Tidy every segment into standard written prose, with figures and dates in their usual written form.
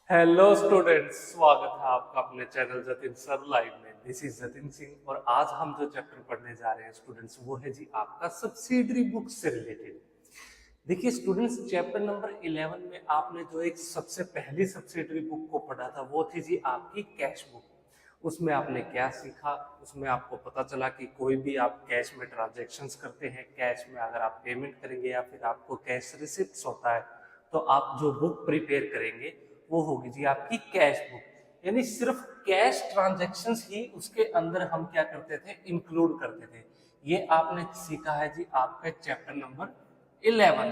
Hello students, स्वागत है आपका अपने चैनल जतिन सर लाइव में। दिस इज जतिन सिंह और आज हम जो चैप्टर पढ़ने जा रहे हैं स्टूडेंट्स वो है जी आपका सब्सिडरी बुक से रिलेटेड। देखिए स्टूडेंट्स, चैप्टर नंबर 11 में आपने जो एक सबसे पहली सब्सिडरी बुक को पढ़ा था वो थी जी आपकी कैश बुक। उसमें आपने क्या सीखा? उसमें आपको पता चला कि कोई भी आप कैश में ट्रांजैक्शंस करते हैं, कैश में अगर आप पेमेंट करेंगे या फिर आपको कैश रिसिप्ट्स होता है तो आप जो बुक प्रिपेयर करेंगे वो होगी जी आपकी कैश बुक। यानी सिर्फ कैश ट्रांजैक्शंस ही उसके अंदर हम क्या करते थे, इंक्लूड करते थे। ये आपने सीखा है जी आपका चैप्टर नंबर 11।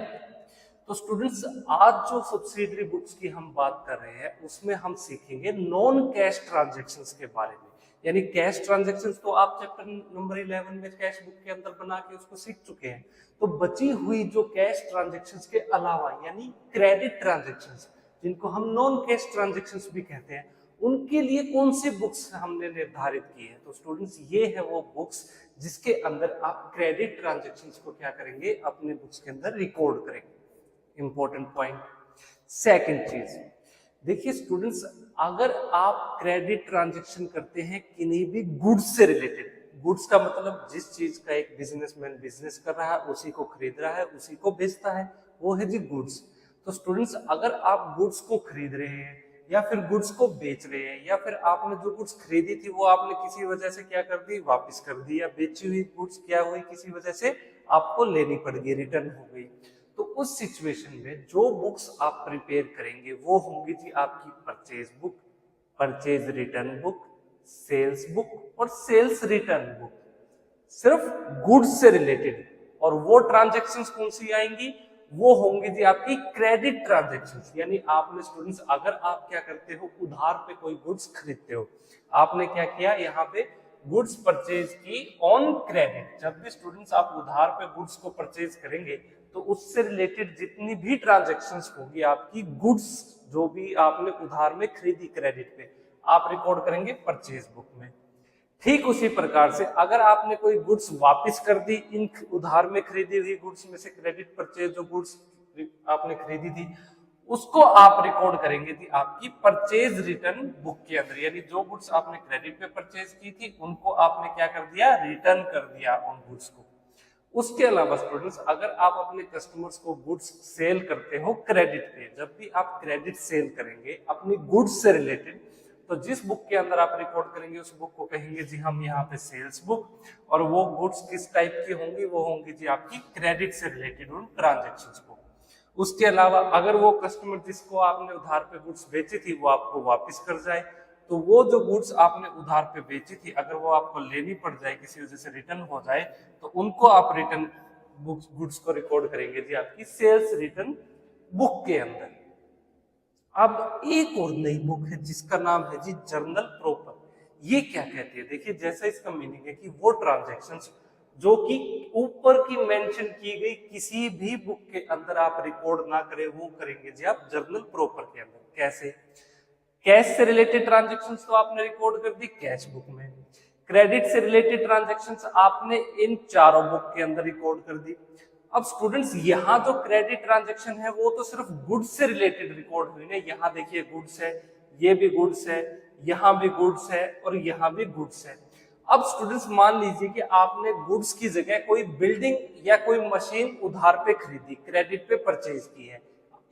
तो स्टूडेंट्स, आज जो सब्सिडरी बुक्स की हम बात कर रहे हैं उसमें हम सीखेंगे नॉन कैश ट्रांजैक्शंस के बारे में। यानी कैश ट्रांजैक्शंस तो आप चैप्टर नंबर 11 में कैश बुक के अंदर बना के उसको सीख चुके हैं। तो बची हुई जो कैश ट्रांजैक्शंस के अलावा यानी क्रेडिट ट्रांजैक्शंस, जिनको हम नॉन कैश ट्रांजैक्शंस भी कहते हैं, उनके लिए कौन सी बुक्स हमने निर्धारित की है? तो स्टूडेंट्स, ये है वो बुक्स जिसके अंदर आप क्रेडिट ट्रांजैक्शंस को क्या करेंगे, अपने बुक्स के अंदर रिकॉर्ड करेंगे। Important point. सेकंड चीज, देखिए स्टूडेंट्स, अगर आप क्रेडिट ट्रांजैक्शन करते हैं किन्हीं भी गुड्स से रिलेटेड, गुड्स का मतलब जिस चीज का एक बिजनेसमैन बिजनेस कर रहा है, उसी को खरीद रहा है, उसी को बेचता है, वो है जी गुड्स। तो स्टूडेंट्स, अगर आप गुड्स को खरीद रहे हैं या फिर गुड्स को बेच रहे हैं या फिर आपने जो गुड्स खरीदी थी वो आपने किसी वजह से क्या कर दी, वापस कर दी, या बेची हुई गुड्स क्या हुई, किसी वजह से आपको लेनी पड़ गई, रिटर्न हो गई, तो उस सिचुएशन में जो बुक्स आप प्रिपेयर करेंगे वो होंगी जी आपकी purchase book, purchase return book, sales book और सेल्स रिटर्न बुक, सिर्फ गुड्स से रिलेटेड। और वो ट्रांजैक्शंस कौन सी आएंगी? वो होंगी जी आपकी क्रेडिट ट्रांजैक्शंस। यानी आपने स्टूडेंट्स, अगर आप क्या करते हो, उधार पे कोई गुड्स खरीदते हो, आपने क्या किया, यहाँ पे गुड्स परचेज की ऑन क्रेडिट। जब भी स्टूडेंट्स आप उधार पे गुड्स को परचेज करेंगे तो उससे रिलेटेड जितनी भी ट्रांजैक्शंस होगी आपकी, गुड्स जो भी आपने उधार में खरीदी क्रेडिट पे, आप रिकॉर्ड करेंगे परचेज बुक में। ठीक उसी प्रकार से अगर आपने कोई गुड्स वापस कर दी, इन उधार में खरीदी हुई गुड्स में से क्रेडिट परचेज जो गुड्स आपने खरीदी थी उसको आप रिकॉर्ड करेंगे थी आपकी परचेज रिटर्न बुक के अंदर। यानी जो गुड्स आपने क्रेडिट पे परचेज की थी उनको आपने क्या कर दिया, रिटर्न कर दिया उन गुड्स को। उसके अलावा स्टूडेंट्स, अगर आप अपने कस्टमर्स को गुड्स सेल करते हो क्रेडिट पे, जब भी आप क्रेडिट सेल करेंगे अपनी गुड्स से रिलेटेड, तो जिस बुक के अंदर आप रिकॉर्ड करेंगे उस बुक को कहेंगे जी हम यहाँ पे सेल्स बुक। और वो गुड्स किस टाइप की होंगी? वो होंगी जी आपकी क्रेडिट से रिलेटेड उन ट्रांजेक्शन्स को। उसके अलावा अगर वो कस्टमर जिसको आपने उधार पे गुड्स बेची थी वो आपको वापस कर जाए, तो वो जो गुड्स आपने उधार पे बेची थी अगर वो आपको लेनी पड़ जाए, किसी वजह से रिटर्न हो जाए, तो उनको आप रिटर्न गुड्स को रिकॉर्ड करेंगे जी आपकी सेल्स रिटर्न बुक के अंदर। अब एक और नई बुक है जिसका नाम है जी जर्नल प्रॉपर। ये क्या कहती है? देखिए, जैसा इसका मीनिंग है कि वो ट्रांजैक्शंस जो कि ऊपर की मेंशन की गई किसी भी बुक के अंदर आप रिकॉर्ड ना करें, वो करेंगे जी आप जर्नल प्रॉपर के अंदर। कैसे? कैश से रिलेटेड ट्रांजैक्शंस तो आपने रिकॉर्ड कर दी कैश बुक में, क्रेडिट से रिलेटेड ट्रांजैक्शंस आपने इन चारों बुक के अंदर रिकॉर्ड कर दी। अब स्टूडेंट्स, यहाँ जो क्रेडिट ट्रांजैक्शन है वो तो सिर्फ गुड्स से रिलेटेड रिकॉर्ड हुई ना। यहाँ देखिए गुड्स है, ये भी गुड्स है, यहाँ भी गुड्स है और यहाँ भी गुड्स है। अब स्टूडेंट्स, मान लीजिए कि आपने गुड्स की जगह कोई बिल्डिंग या कोई मशीन उधार पे खरीदी, क्रेडिट पे परचेज की है,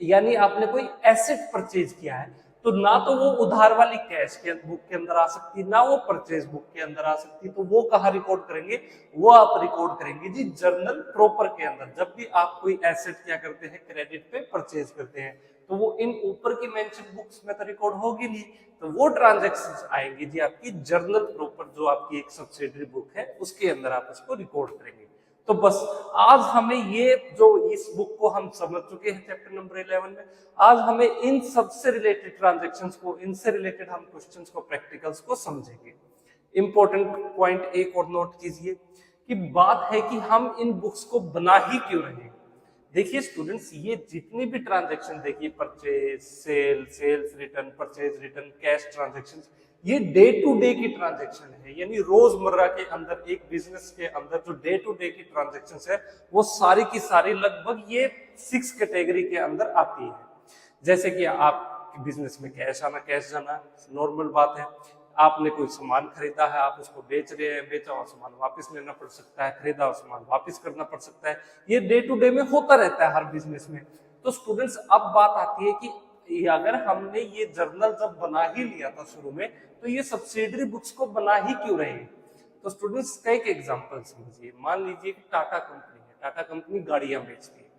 यानी आपने कोई एसेट परचेज किया है, तो ना तो वो उधार वाली कैश के बुक के अंदर आ सकती, ना वो परचेज बुक के अंदर आ सकती। तो वो कहाँ रिकॉर्ड करेंगे? वो आप रिकॉर्ड करेंगे जी जर्नल प्रॉपर के अंदर। जब भी आप कोई एसेट क्या करते हैं, क्रेडिट पे परचेज करते हैं, तो वो इन ऊपर की मेंशन बुक्स में तो रिकॉर्ड होगी नहीं, तो वो ट्रांजैक्शंस आएंगी जी आपकी जर्नल प्रॉपर, जो आपकी एक सब्सिडरी बुक है उसके अंदर आप उसको रिकॉर्ड करेंगे। तो बस आज हमें ये जो इस बुक को हम समझ चुके हैं चैप्टर नंबर 11 में, आज हमें इन सबसे रिलेटेड ट्रांजैक्शंस को, इनसे रिलेटेड हम क्वेश्चंस को, प्रैक्टिकल्स को समझेंगे। इंपॉर्टेंट पॉइंट एक और नोट कीजिए कि बात है कि हम इन बुक्स को बना ही क्यों रहे हैं। देखिए स्टूडेंट्स, ये जितनी भी ट्रांजैक्शन देखिए, purchase, sale, sales return, purchase return, cash transaction, ये डे टू डे की ट्रांजैक्शन है। यानी रोजमर्रा के अंदर एक बिजनेस के अंदर जो डे टू डे की ट्रांजैक्शन है वो सारी की सारी लगभग ये 6 कैटेगरी के अंदर आती है। जैसे कि आप आपके बिजनेस में कैश आना कैश जाना नॉर्मल बात है। आपने कोई सामान खरीदा है, आप उसको बेच रहे हैं, बेचा हुआ सामान वापस लेना पड़ सकता है, खरीदा हुआ सामान वापस करना पड़ सकता है। ये डे टू डे में होता रहता है हर बिजनेस में। तो स्टूडेंट्स अब बात आती है कि अगर हमने ये जर्नल जब बना ही लिया था शुरू में, तो ये सब्सिडरी बुक्स को बना ही क्यों रहे हैं? तो स्टूडेंट्स कई एग्जांपल समझिए। मान लीजिए कि टाटा कंपनी है, टाटा कंपनी गाड़ियां बेचती है।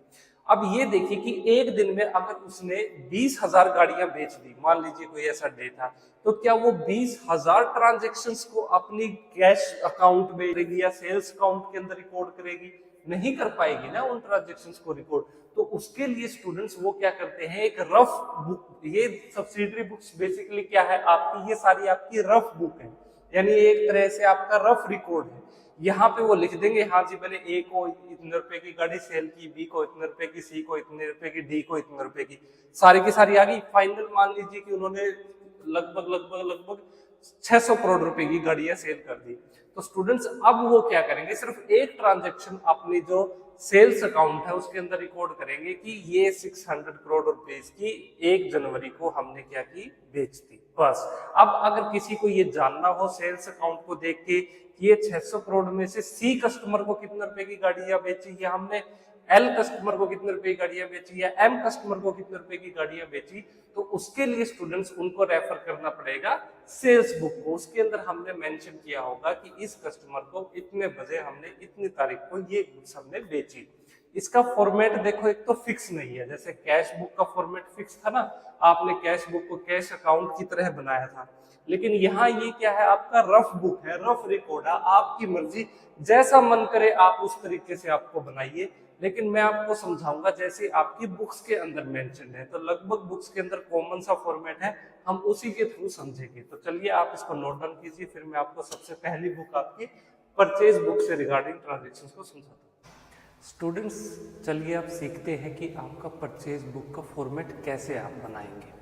अब ये देखिए कि एक दिन में अगर उसने 20,000 गाड़ियां बेच दी, मान लीजिए कोई ऐसा डे था, तो क्या वो 20,000 ट्रांजेक्शन्स को अपनी कैश अकाउंट में करेगी या सेल्स अकाउंट के अंदर रिकॉर्ड करेगी? नहीं कर पाएगी ना उन ट्रांजेक्शन्स को रिकॉर्ड। तो उसके लिए स्टूडेंट्स वो क्या करते हैं, एक रफ बुक, ये सब्सिडरी बुक्स बेसिकली क्या है आपकी, ये सारी आपकी रफ बुक है, यानी एक तरह से आपका रफ रिकॉर्ड है। यहाँ पे वो लिख देंगे, हाँ जी मैंने ए को इतने रुपए की गाड़ी सेल की, बी को इतने रुपए की, सी को इतने रुपए की, डी को इतने रुपए की, सारी की सारी आ गई। फाइनल मान लीजिए कि उन्होंने लगभग 600 करोड़ रुपए की गाड़ियां सेल कर दी। तो स्टूडेंट्स अब वो क्या करेंगे, सिर्फ एक ट्रांजेक्शन अपनी जो सेल्स अकाउंट है उसके अंदर रिकॉर्ड करेंगे कि ये 600 करोड़ रुपए की 1 जनवरी को हमने क्या की, बेच दी, बस। अब अगर किसी को ये जानना हो सेल्स अकाउंट को देख के ये 600 करोड़ में से सी कस्टमर को कितने रुपए की गाड़ियां बेची, या हमने एल कस्टमर को कितने रुपए की गाड़ियां बेची, या एम कस्टमर को कितने रुपए की गाड़ियां बेची, तो उसके लिए स्टूडेंट्स उनको रेफर करना पड़ेगा सेल्स बुक को। उसके अंदर हमने मेंशन किया होगा कि इस कस्टमर को इतने बजे हमने इतनी तारीख को ये गुड्स हमने बेची। इसका फॉर्मेट देखो, एक तो फिक्स नहीं है, जैसे कैश बुक का फॉर्मेट फिक्स था ना, आपने कैश बुक को कैश अकाउंट की तरह बनाया था, लेकिन यहाँ ये क्या है, आपका रफ बुक है, रफ रिकॉर्ड है, आपकी मर्जी, जैसा मन करे आप उस तरीके से आपको बनाइए। लेकिन मैं आपको समझाऊंगा जैसे आपकी बुक्स के अंदर मेंशन है, तो लगभग बुक्स के अंदर कॉमन सा फॉर्मेट है, हम उसी के थ्रू समझेंगे। तो चलिए आप इसको नोट डाउन कीजिए, फिर मैं आपको सबसे पहली बुक आपकी परचेज बुक से रिगार्डिंग ट्रांजेक्शंस को समझाता हूँ। स्टूडेंट्स चलिए आप सीखते हैं कि आपका परचेज बुक का फॉर्मेट कैसे आप बनाएंगे।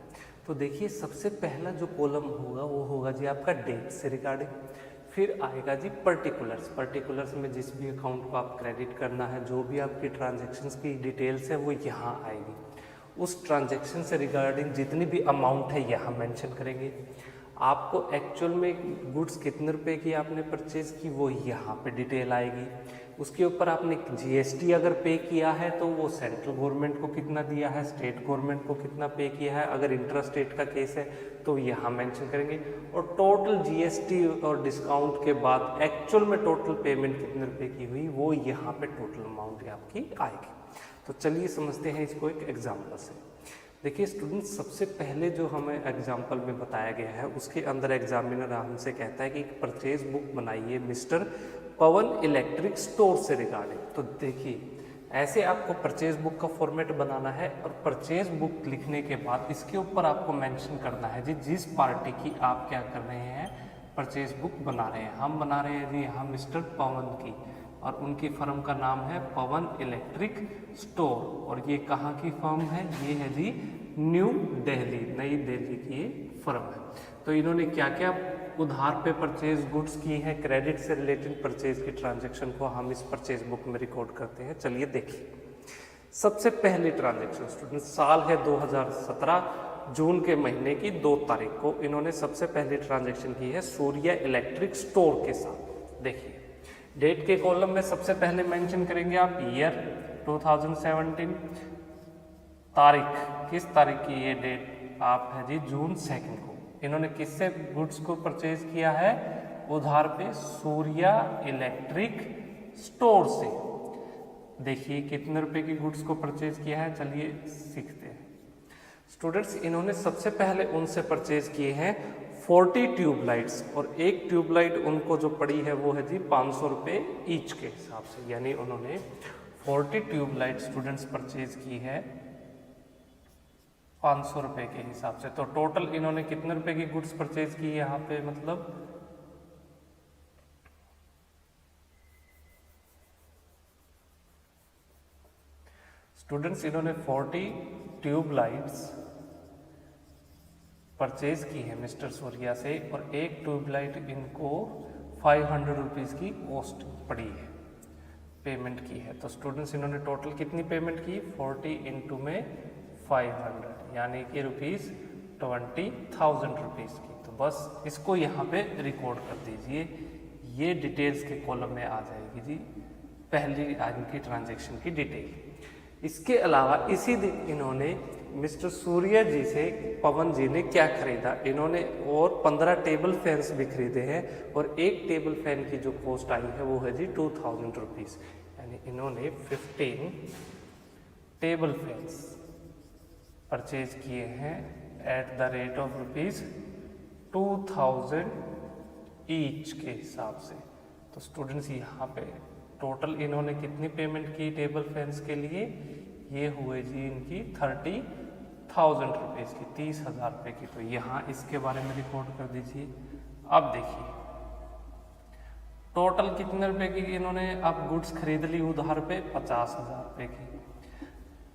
तो देखिए सबसे पहला जो कॉलम होगा वो होगा जी आपका डेट से रिगार्डिंग, फिर आएगा जी पर्टिकुलर्स। पर्टिकुलर्स में जिस भी अकाउंट को आप क्रेडिट करना है, जो भी आपकी ट्रांजैक्शंस की डिटेल्स है वो यहाँ आएगी। उस ट्रांजैक्शन से रिगार्डिंग जितनी भी अमाउंट है यहाँ मेंशन करेंगे। आपको एक्चुअल में गुड्स कितने रुपए की आपने परचेज की वो यहाँ पे डिटेल आएगी। उसके ऊपर आपने जीएसटी अगर पे किया है तो वो सेंट्रल गवर्नमेंट को कितना दिया है, स्टेट गवर्नमेंट को कितना पे किया है, अगर इंटर स्टेट का केस है तो यहाँ मेंशन करेंगे। और टोटल जीएसटी और डिस्काउंट के बाद एक्चुअल में टोटल पेमेंट कितने रुपए की हुई वो यहाँ पे टोटल अमाउंट आपकी आएगी। तो चलिए समझते हैं इसको एक एग्जाम्पल से। देखिए स्टूडेंट्स सबसे पहले जो हमें एग्जाम्पल में बताया गया है उसके अंदर एग्जामिनर हमसे कहता है कि एक परचेज बुक बनाइए मिस्टर पवन इलेक्ट्रिक स्टोर से रिगार्डिंग। तो देखिए ऐसे आपको परचेज बुक का फॉर्मेट बनाना है, और परचेज बुक लिखने के बाद इसके ऊपर आपको मेंशन करना है जी जिस पार्टी की आप क्या कर रहे हैं, परचेज बुक बना रहे हैं। हम बना रहे हैं जी यहाँ मिस्टर पवन की, और उनकी फर्म का नाम है पवन इलेक्ट्रिक स्टोर, और ये कहाँ की फर्म है, ये है जी न्यू दिल्ली, नई दिल्ली की ये फर्म है। तो इन्होंने क्या क्या उधार पे परचेज गुड्स की है, क्रेडिट से रिलेटेड परचेज की ट्रांजैक्शन को हम इस परचेज बुक में रिकॉर्ड करते हैं। चलिए देखिए सबसे पहली ट्रांजैक्शन स्टूडेंट साल है 2017, जून के महीने की 2 तारीख को इन्होंने सबसे पहली ट्रांजैक्शन की है सूर्या इलेक्ट्रिक स्टोर के साथ। देखिए डेट के कॉलम में सबसे पहले मेंशन करेंगे आप ईयर 2017, तारीख किस तारीख की ये डेट आप है जी जून 2 को। इन्होंने किससे गुड्स को परचेज किया है, उधार पे सूर्या इलेक्ट्रिक स्टोर से। देखिए कितने रुपए की गुड्स को परचेज किया है, चलिए सीखते हैं। स्टूडेंट्स इन्होंने सबसे पहले उनसे परचेज किए हैं 40 ट्यूबलाइट्स, और एक ट्यूबलाइट उनको जो पड़ी है वो है जी 500 रुपये ईच के हिसाब से, यानी उन्होंने 40 ट्यूबलाइट स्टूडेंट्स परचेज की है 500 रुपये के हिसाब से। तो टोटल इन्होंने कितने रुपए की गुड्स परचेज की यहाँ पे, मतलब स्टूडेंट्स इन्होंने 40 ट्यूबलाइट्स परचेज की है मिस्टर सूर्या से, और एक ट्यूबलाइट इनको 500 रुपीज़ की कॉस्ट पड़ी है, पेमेंट की है। तो स्टूडेंट्स इन्होंने टोटल कितनी पेमेंट की, 40 इंटू में 500, यानी कि 20,000 रुपीज़ की। तो बस इसको यहाँ पे रिकॉर्ड कर दीजिए, ये डिटेल्स के कॉलम में आ जाएगी जी पहली इनकी ट्रांजैक्शन की डिटेल। इसके अलावा इसी दिन इन्होंने मिस्टर सूर्य जी से पवन जी ने क्या खरीदा, इन्होंने और 15 टेबल फैंस भी खरीदे हैं और एक टेबल फैन की जो कॉस्ट आई है वो है जी 2,000 रुपीज़, यानी इन्होंने 15 टेबल फैंस परचेज किए हैं eight the rate of ₹2,000 each के हिसाब से। तो स्टूडेंट्स यहाँ पे टोटल इन्होंने कितनी पेमेंट की टेबल फैंस के लिए, ये हुए जी इनकी 30,000 रुपीज़ की, 30,000 रुपये की। तो यहाँ इसके बारे में रिकॉर्ड कर दीजिए। अब देखिए टोटल कितने रुपए की इन्होंने अब गुड्स खरीद ली उधार पे, 50,000 रुपये की।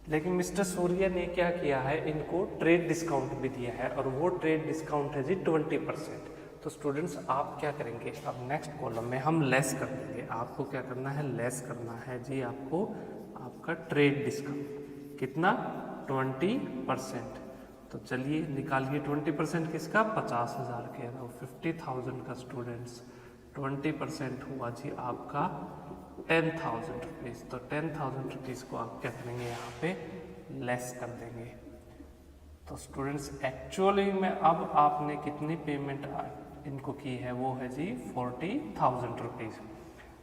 लेकिन मिस्टर सूर्य ने क्या किया है, इनको ट्रेड डिस्काउंट भी दिया है और वो ट्रेड डिस्काउंट है जी 20%। तो स्टूडेंट्स आप क्या करेंगे, अब नेक्स्ट कॉलम में हम लेस कर देंगे। आपको क्या करना है, लेस करना है जी आपको आपका ट्रेड डिस्काउंट कितना, 20%। तो चलिए निकालिए 20% किसका, 50,000 के। तो 50,000 का स्टूडेंट्स 20% हुआ जी आपका 10,000 रुपीज़। तो 10,000 रुपीज़ को आप क्या करेंगे, यहाँ पे लेस कर देंगे। तो स्टूडेंट्स एक्चुअली में अब आपने कितनी पेमेंट इनको की है, वो है जी 40,000 रुपीज़।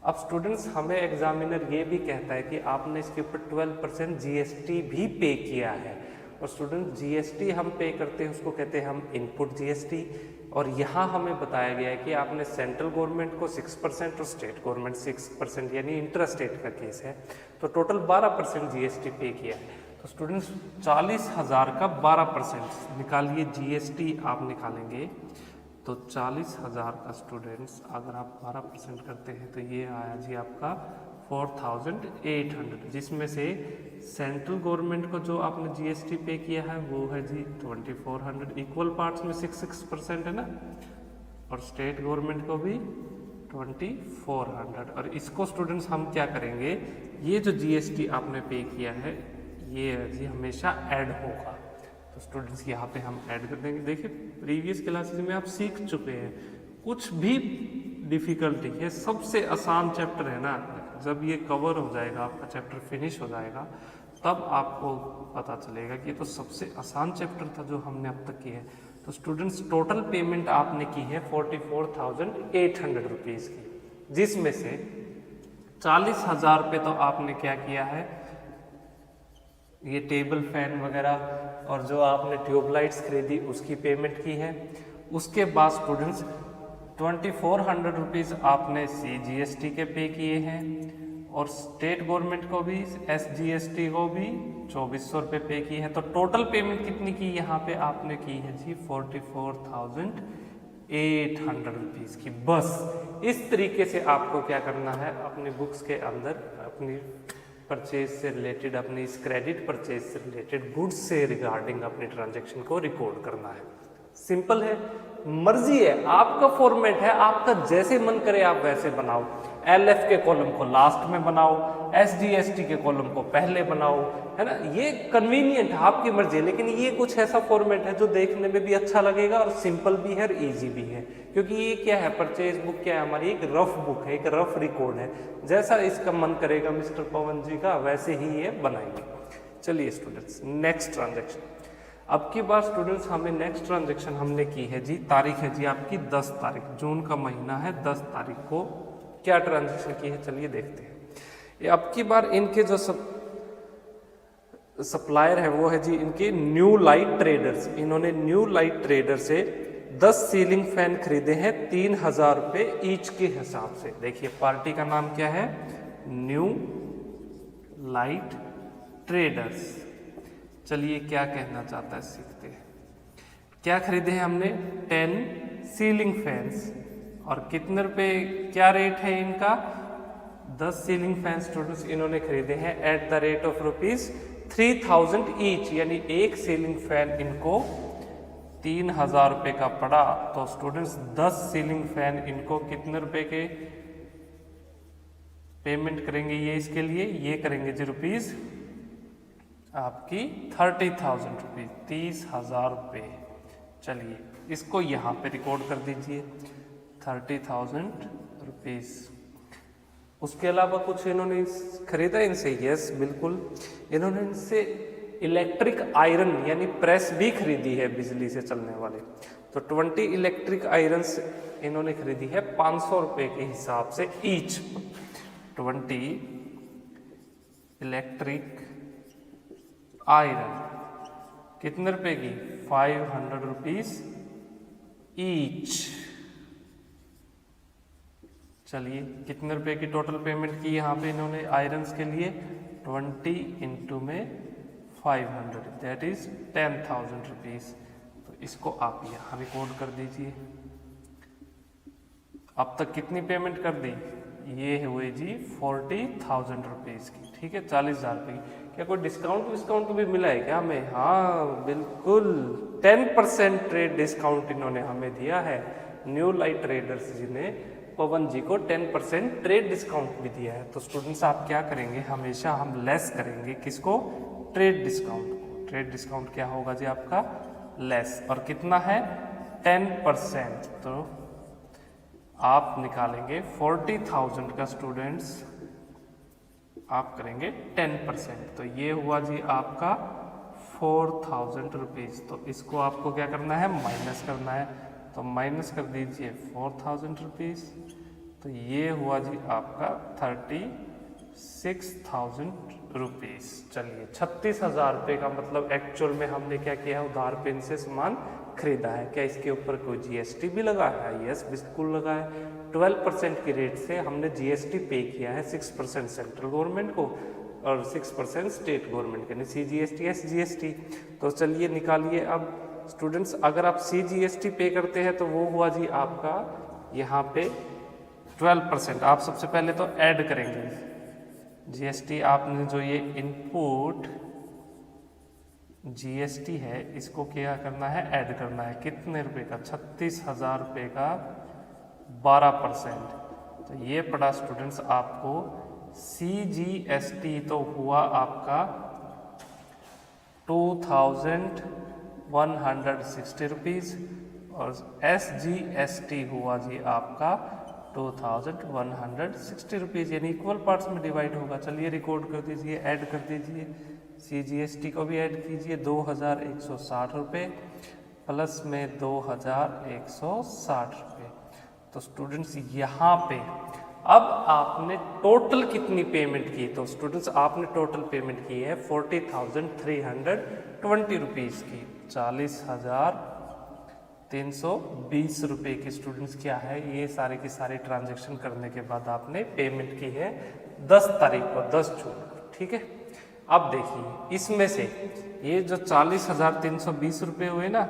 अब स्टूडेंट्स हमें एग्जामिनर ये भी कहता है कि आपने इसके ऊपर 12% GST भी पे किया है। और स्टूडेंट GST हम पे करते हैं उसको कहते हैं हम इनपुट GST, और यहाँ हमें बताया गया है कि आपने सेंट्रल गवर्नमेंट को 6% और स्टेट गवर्नमेंट 6%, यानी इंटर स्टेट का केस है, तो टोटल 12% GST पे किया है। तो स्टूडेंट्स 40,000 का 12% निकालिए, GST आप निकालेंगे तो 40,000 का स्टूडेंट्स अगर आप 12% करते हैं तो ये आया जी आपका 4,800, जिसमें से सेंट्रल गवर्नमेंट को जो आपने GST पे किया है वो है जी 2,400, इक्वल पार्ट्स में 6% है ना, और स्टेट गवर्नमेंट को भी 2,400। और इसको स्टूडेंट्स हम क्या करेंगे, ये जो GST आपने पे किया है ये जी हमेशा ऐड होगा। तो स्टूडेंट्स यहाँ पे हम ऐड कर देंगे। देखिए प्रीवियस क्लासेस में आप सीख चुके हैं, कुछ भी डिफिकल्टी है, सबसे आसान चैप्टर है ना, जब ये कवर हो जाएगा आपका चैप्टर फिनिश हो जाएगा तब आपको पता चलेगा कि ये तो सबसे आसान चैप्टर था जो हमने अब तक किया है। तो स्टूडेंट्स टोटल पेमेंट आपने की है 44,800 रुपीज़ की, जिसमें से 40,000 रुपये तो आपने क्या किया है, ये टेबल फैन वगैरह और जो आपने ट्यूबलाइट्स खरीदी उसकी पेमेंट की है। उसके बाद स्टूडेंट्स 2,400 रुपीज़ आपने GST के पे किए हैं और स्टेट गवर्नमेंट को भी SGST को भी 2,400 रुपये पे किए हैं। तो टोटल पेमेंट कितनी की यहाँ पे आपने की है जी 44,800 रुपीज़ की। बस इस तरीके से आपको क्या करना है, अपनी बुक्स के अंदर अपनी परचेज से रिलेटेड, अपनी इस क्रेडिट परचेज से रिलेटेड गुड्स से रिगार्डिंग अपनी ट्रांजैक्शन को रिकॉर्ड करना है। सिंपल है, मर्जी है, आपका फॉर्मेट है, आपका जैसे मन करे आप वैसे बनाओ। LF के कॉलम को लास्ट में बनाओ, SGST के कॉलम को पहले बनाओ, है ना, ये कन्वीनियंट है, आपकी मर्जी है। लेकिन ये कुछ ऐसा फॉर्मेट है जो देखने में भी अच्छा लगेगा और सिंपल भी है और ईजी भी है, क्योंकि ये क्या है, परचेज बुक क्या है हमारी, एक रफ बुक है, एक रफ रिकॉर्ड है। जैसा इसका मन करेगा मिस्टर पवन जी का वैसे ही ये बनाएंगे। चलिए स्टूडेंट्स नेक्स्ट ट्रांजेक्शन, अब की बार स्टूडेंट्स हमें नेक्स्ट ट्रांजेक्शन हमने की है जी, तारीख है जी आपकी 10 तारीख, जून का महीना है, 10 तारीख को क्या ट्रांजेक्शन की है, चलिए देखते हैं। ये अब की बार इनके जो सप्लायर है वो है जी इनके न्यू लाइट ट्रेडर्स। इन्होंने न्यू लाइट ट्रेडर से 10 सीलिंग फैन खरीदे हैं 3,000 रुपये ईच के हिसाब से। देखिए पार्टी का नाम क्या है, न्यू लाइट ट्रेडर्स। चलिए क्या कहना चाहता है सीखते हैं। क्या खरीदे हैं हमने, 10 सीलिंग फैंस, और कितने रुपए, क्या रेट है इनका, 10 सीलिंग फैन स्टूडेंट्स इन्होंने खरीदे हैं eight the rate of ₹3,000 each, यानी एक सीलिंग फैन इनको 3,000 रुपये का पड़ा। तो स्टूडेंट्स 10 सीलिंग फैन इनको कितने रुपए के पेमेंट करेंगे, ये इसके लिए ये करेंगे जी रुपीज़ आपकी 30,000 रुपीज़, 30,000 रुपये, चलिए इसको यहाँ पे रिकॉर्ड कर दीजिए 30,000 रुपीज़। उसके अलावा कुछ इन्होंने खरीदा इनसे? यस बिल्कुल, इन्होंने इनसे इलेक्ट्रिक आयरन यानी प्रेस भी खरीदी है बिजली से चलने वाले। तो 20 इलेक्ट्रिक आयरन्स इन्होंने खरीदी है 500 रुपये के हिसाब से ईच। 20 इलेक्ट्रिक आयरन कितने रुपए की? 500 रुपीज ईच। चलिए कितने रुपए की टोटल पेमेंट की यहाँ पे इन्होंने आयरन्स के लिए? 20 इंटू में 500 दैट इज 10,000 रुपीज। तो इसको आप यहाँ रिकॉर्ड कर दीजिए। अब तक कितनी पेमेंट कर दी? ये हुए जी 40,000 रुपीज की, ठीक है, 40,000 रुपये की। क्या कोई डिस्काउंट भी मिला है क्या हमें? हाँ बिल्कुल, 10% ट्रेड डिस्काउंट इन्होंने हमें दिया है। न्यू लाइट ट्रेडर्स जी ने पवन जी को 10% ट्रेड डिस्काउंट भी दिया है। तो स्टूडेंट्स आप क्या करेंगे? हमेशा हम लेस करेंगे किसको? ट्रेड डिस्काउंट को। ट्रेड डिस्काउंट क्या होगा जी आपका? लेस। और कितना है? 10%। तो आप निकालेंगे 40,000 का स्टूडेंट्स, आप करेंगे 10%। तो ये हुआ जी आपका 4,000 रुपीज़। तो इसको आपको क्या करना है? माइनस करना है। तो माइनस कर दीजिए 4,000 रुपीज़। तो ये हुआ जी आपका 36,000 रुपीज़। चलिए 36,000 रुपये का मतलब एक्चुअल में हमने क्या किया है? उधार पे इनसे सामान खरीदा है। क्या इसके ऊपर कोई जीएसटी भी लगा है? यस बिल्कुल लगा है। 12% की रेट से हमने जीएसटी पे किया है, 6% सेंट्रल गवर्नमेंट को और 6% स्टेट गवर्नमेंट के, सीजीएसटी एसजीएसटी। तो चलिए निकालिए अब स्टूडेंट्स, अगर आप सीजीएसटी पे करते हैं तो वो हुआ जी आपका यहाँ पे 12%। आप सबसे पहले तो ऐड करेंगे जीएसटी। आपने जो ये इनपुट जीएसटी है इसको क्या करना है? ऐड करना है। कितने रुपए का? 36,000 रुपये का 12%। तो ये पड़ा स्टूडेंट्स आपको सीजीएसटी तो हुआ आपका 2,160 रुपीज़ और एसजीएसटी हुआ जी आपका 2,160 रुपीज़, यानी इक्वल पार्ट्स में डिवाइड होगा। चलिए रिकॉर्ड कर दीजिए, ऐड कर दीजिए। सीजीएसटी को भी ऐड कीजिए 2,160 रुपये प्लस में 2,160 रुपये। तो स्टूडेंट्स यहाँ पे अब आपने टोटल कितनी पेमेंट की? तो स्टूडेंट्स आपने टोटल पेमेंट की है 40,320 रुपीज़ की। 40,320 रुपये की स्टूडेंट्स क्या है? ये सारे की सारी ट्रांजेक्शन करने के बाद आपने पेमेंट की है 10 तारीख को, 10 जून को, ठीक है। अब देखिए इसमें से ये जो 40,320 रुपये हुए ना,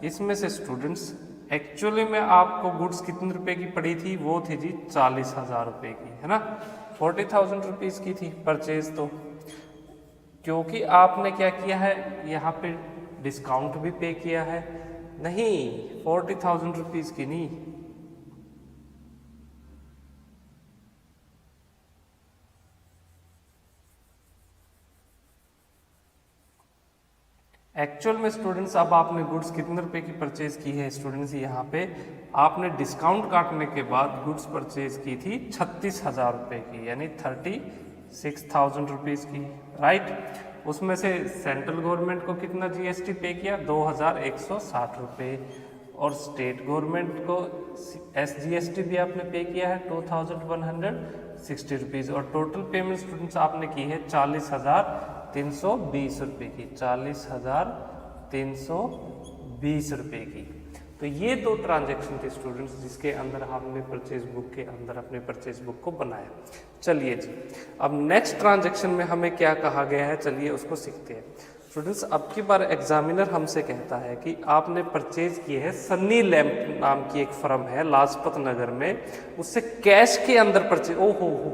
इसमें से स्टूडेंट्स एक्चुअली में आपको गुड्स कितने रुपए की पड़ी थी? वो थी जी 40,000 रुपये की, है ना। 40,000 रुपीज़ की थी परचेज। तो क्योंकि आपने क्या किया है यहाँ पे डिस्काउंट भी पे किया है, नहीं 40,000 रुपीज़ की नहीं, एक्चुअल में स्टूडेंट्स अब आपने गुड्स कितने रुपए की परचेज की है? स्टूडेंट्स यहाँ पे आपने डिस्काउंट काटने के बाद गुड्स परचेज की थी 36,000 रुपये की, यानी 36,000 रुपीज़ की, राइट। उसमें से सेंट्रल गवर्नमेंट को कितना जीएसटी पे किया? 2,160 रुपये और स्टेट गवर्नमेंट को एसजीएसटी भी आपने पे किया है 2,160 रुपीज़ और टोटल पेमेंट स्टूडेंट्स आपने की है 40,320 रुपये की, 40,320 रुपये की। तो ये दो ट्रांजैक्शन थे स्टूडेंट्स जिसके अंदर हमने परचेज बुक के अंदर अपने परचेज बुक को बनाया। चलिए जी, अब नेक्स्ट ट्रांजैक्शन में हमें क्या कहा गया है, चलिए उसको सीखते हैं स्टूडेंट्स। अब की बार एग्जामिनर हमसे कहता है कि आपने परचेज की है सन्नी लैंप नाम की एक फर्म है लाजपत नगर में, उससे कैश के अंदर परचेज, ओहो हो,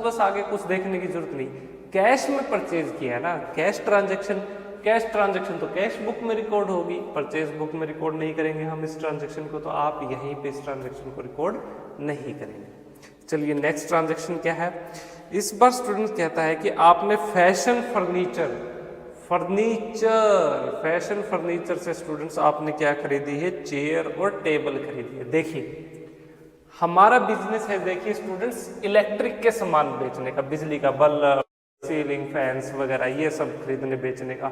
बस आगे कुछ देखने की जरूरत नहीं, कैश में परचेज किया है ना, कैश ट्रांजैक्शन तो कैश बुक में रिकॉर्ड होगी, परचेज बुक में रिकॉर्ड नहीं करेंगे हम इस ट्रांजैक्शन को, तो आप यहीं पे इस ट्रांजैक्शन को रिकॉर्ड नहीं करेंगे। चलिए नेक्स्ट ट्रांजैक्शन क्या है, इस बार स्टूडेंट कहता है कि आपने फैशन फर्नीचर, फैशन फर्नीचर से स्टूडेंट्स आपने क्या खरीदी है, चेयर और टेबल खरीदी है। देखिए हमारा बिजनेस है, देखिए स्टूडेंट्स, इलेक्ट्रिक के सामान बेचने का, बिजली का बल्ब, सीलिंग फैंस वगैरह ये सब खरीदने बेचने का,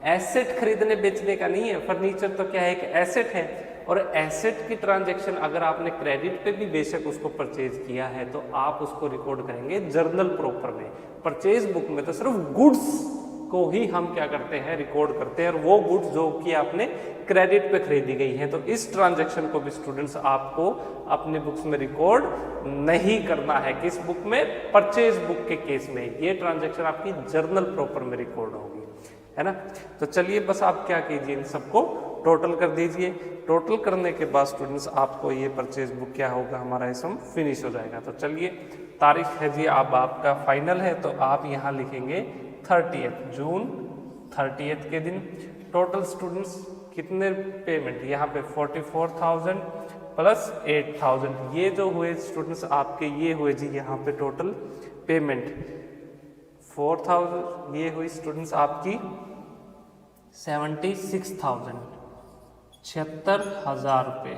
एसेट खरीदने बेचने का नहीं है। फर्नीचर तो क्या है, एक एसेट है, और एसेट की ट्रांजैक्शन अगर आपने क्रेडिट पे भी बेशक उसको परचेज किया है तो आप उसको रिकॉर्ड करेंगे जर्नल प्रॉपर में। परचेज बुक में तो सिर्फ गुड्स को ही हम क्या करते हैं, रिकॉर्ड करते हैं, और वो गुड्स जो कि आपने क्रेडिट पे खरीदी गई हैं। तो इस ट्रांजैक्शन को भी स्टूडेंट्स आपको अपने बुक्स में रिकॉर्ड नहीं करना है। किस बुक में, परचेज बुक के केस में ये ट्रांजैक्शन आपकी जर्नल प्रॉपर में रिकॉर्ड होगी, है ना। तो चलिए बस आप क्या कीजिए, इन सबको टोटल कर दीजिए। टोटल करने के बाद स्टूडेंट्स आपको ये परचेज बुक क्या होगा, हमारा ये सम फिनिश हो जाएगा। तो चलिए तारीख है जी अब आपका फाइनल है, तो आप यहाँ लिखेंगे 30 जून, 30 के दिन। टोटल स्टूडेंट्स कितने पेमेंट, यहाँ पे 44,000 प्लस 8,000, ये जो हुए स्टूडेंट्स आपके, ये हुए जी यहाँ पे टोटल पेमेंट 4,000, ये हुई स्टूडेंट्स आपकी 76,000, 76,000 रुपये।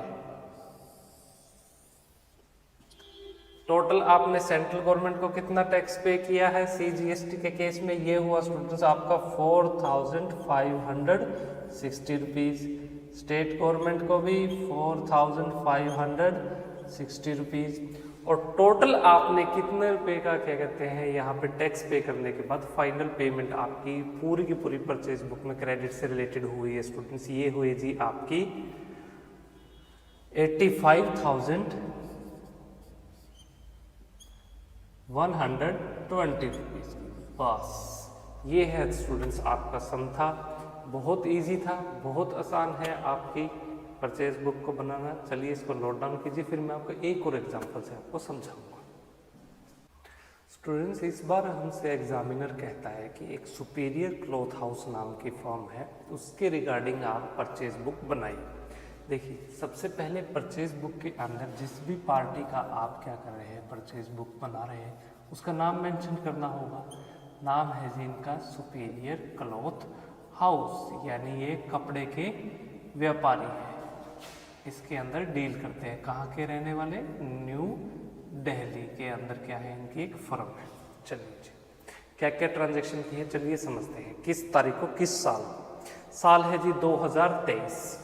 टोटल आपने सेंट्रल गवर्नमेंट को कितना टैक्स पे किया है CGST के केस में, ये हुआ स्टूडेंट्स आपका 4,560 रुपीज़। स्टेट गवर्नमेंट को भी 4,560 रुपीज़। और टोटल आपने कितने रुपए का क्या कहते हैं यहाँ पे टैक्स पे करने के बाद फाइनल पेमेंट आपकी पूरी की पूरी परचेज बुक में क्रेडिट से रिलेटेड हुई है स्टूडेंट्स, ये हुई जी आपकी 85,120 रुपीज़। बस ये है स्टूडेंट्स आपका सम था, बहुत इजी था, बहुत आसान है आपकी परचेज बुक को बनाना। चलिए इसको नोट डाउन कीजिए, फिर मैं आपको एक और एग्जांपल से आपको समझाऊंगा। स्टूडेंट्स इस बार हमसे एग्जामिनर कहता है कि एक सुपीरियर क्लॉथ हाउस नाम की फर्म है, उसके रिगार्डिंग आप परचेज बुक बनाइए। देखिए सबसे पहले परचेज बुक के अंदर जिस भी पार्टी का आप क्या कर रहे हैं, परचेज बुक बना रहे हैं, उसका नाम मेंशन करना होगा। नाम है जी इनका सुपीरियर क्लॉथ हाउस, यानी ये कपड़े के व्यापारी हैं, इसके अंदर डील करते हैं। कहाँ के रहने वाले, न्यू दिल्ली के अंदर क्या है इनकी एक फर्म है। चलिए जी क्या क्या ट्रांजैक्शन की है चलिए समझते हैं। किस तारीख को, किस साल है जी 2023।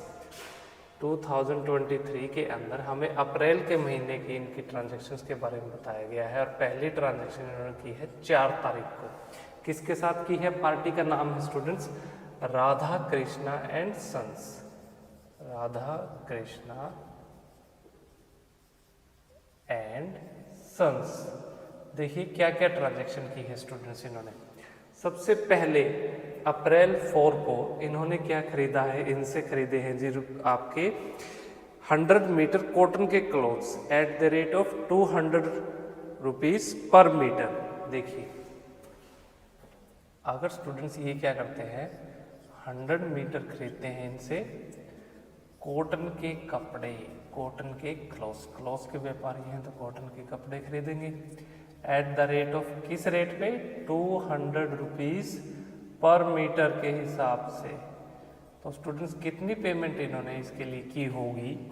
2023 के अंदर हमें अप्रैल के महीने की इनकी ट्रांजैक्शंस के बारे में बताया गया है, और पहली ट्रांजैक्शन इन्होंने की है 4 तारीख को। किसके साथ की है, पार्टी का नाम है students Radha Krishna and sons, Radha Krishna and sons. देखिए क्या क्या ट्रांजैक्शन की है स्टूडेंट्स इन्होंने। सबसे पहले अप्रैल 4 को इन्होंने क्या खरीदा है, इनसे खरीदे हैं जी आपके 100 मीटर कॉटन के clothes at the rate of 200 rupees per meter. देखिए अगर स्टूडेंट्स ये क्या करते हैं, 100 मीटर खरीदते हैं इनसे कॉटन के कपड़े, कॉटन के क्लॉथ्स के व्यापारी हैं तो कॉटन के कपड़े खरीदेंगे एट द रेट ऑफ, किस रेट पे, 200 रुपीज़ पर मीटर के हिसाब से। तो स्टूडेंट्स कितनी पेमेंट इन्होंने इसके लिए की होगी,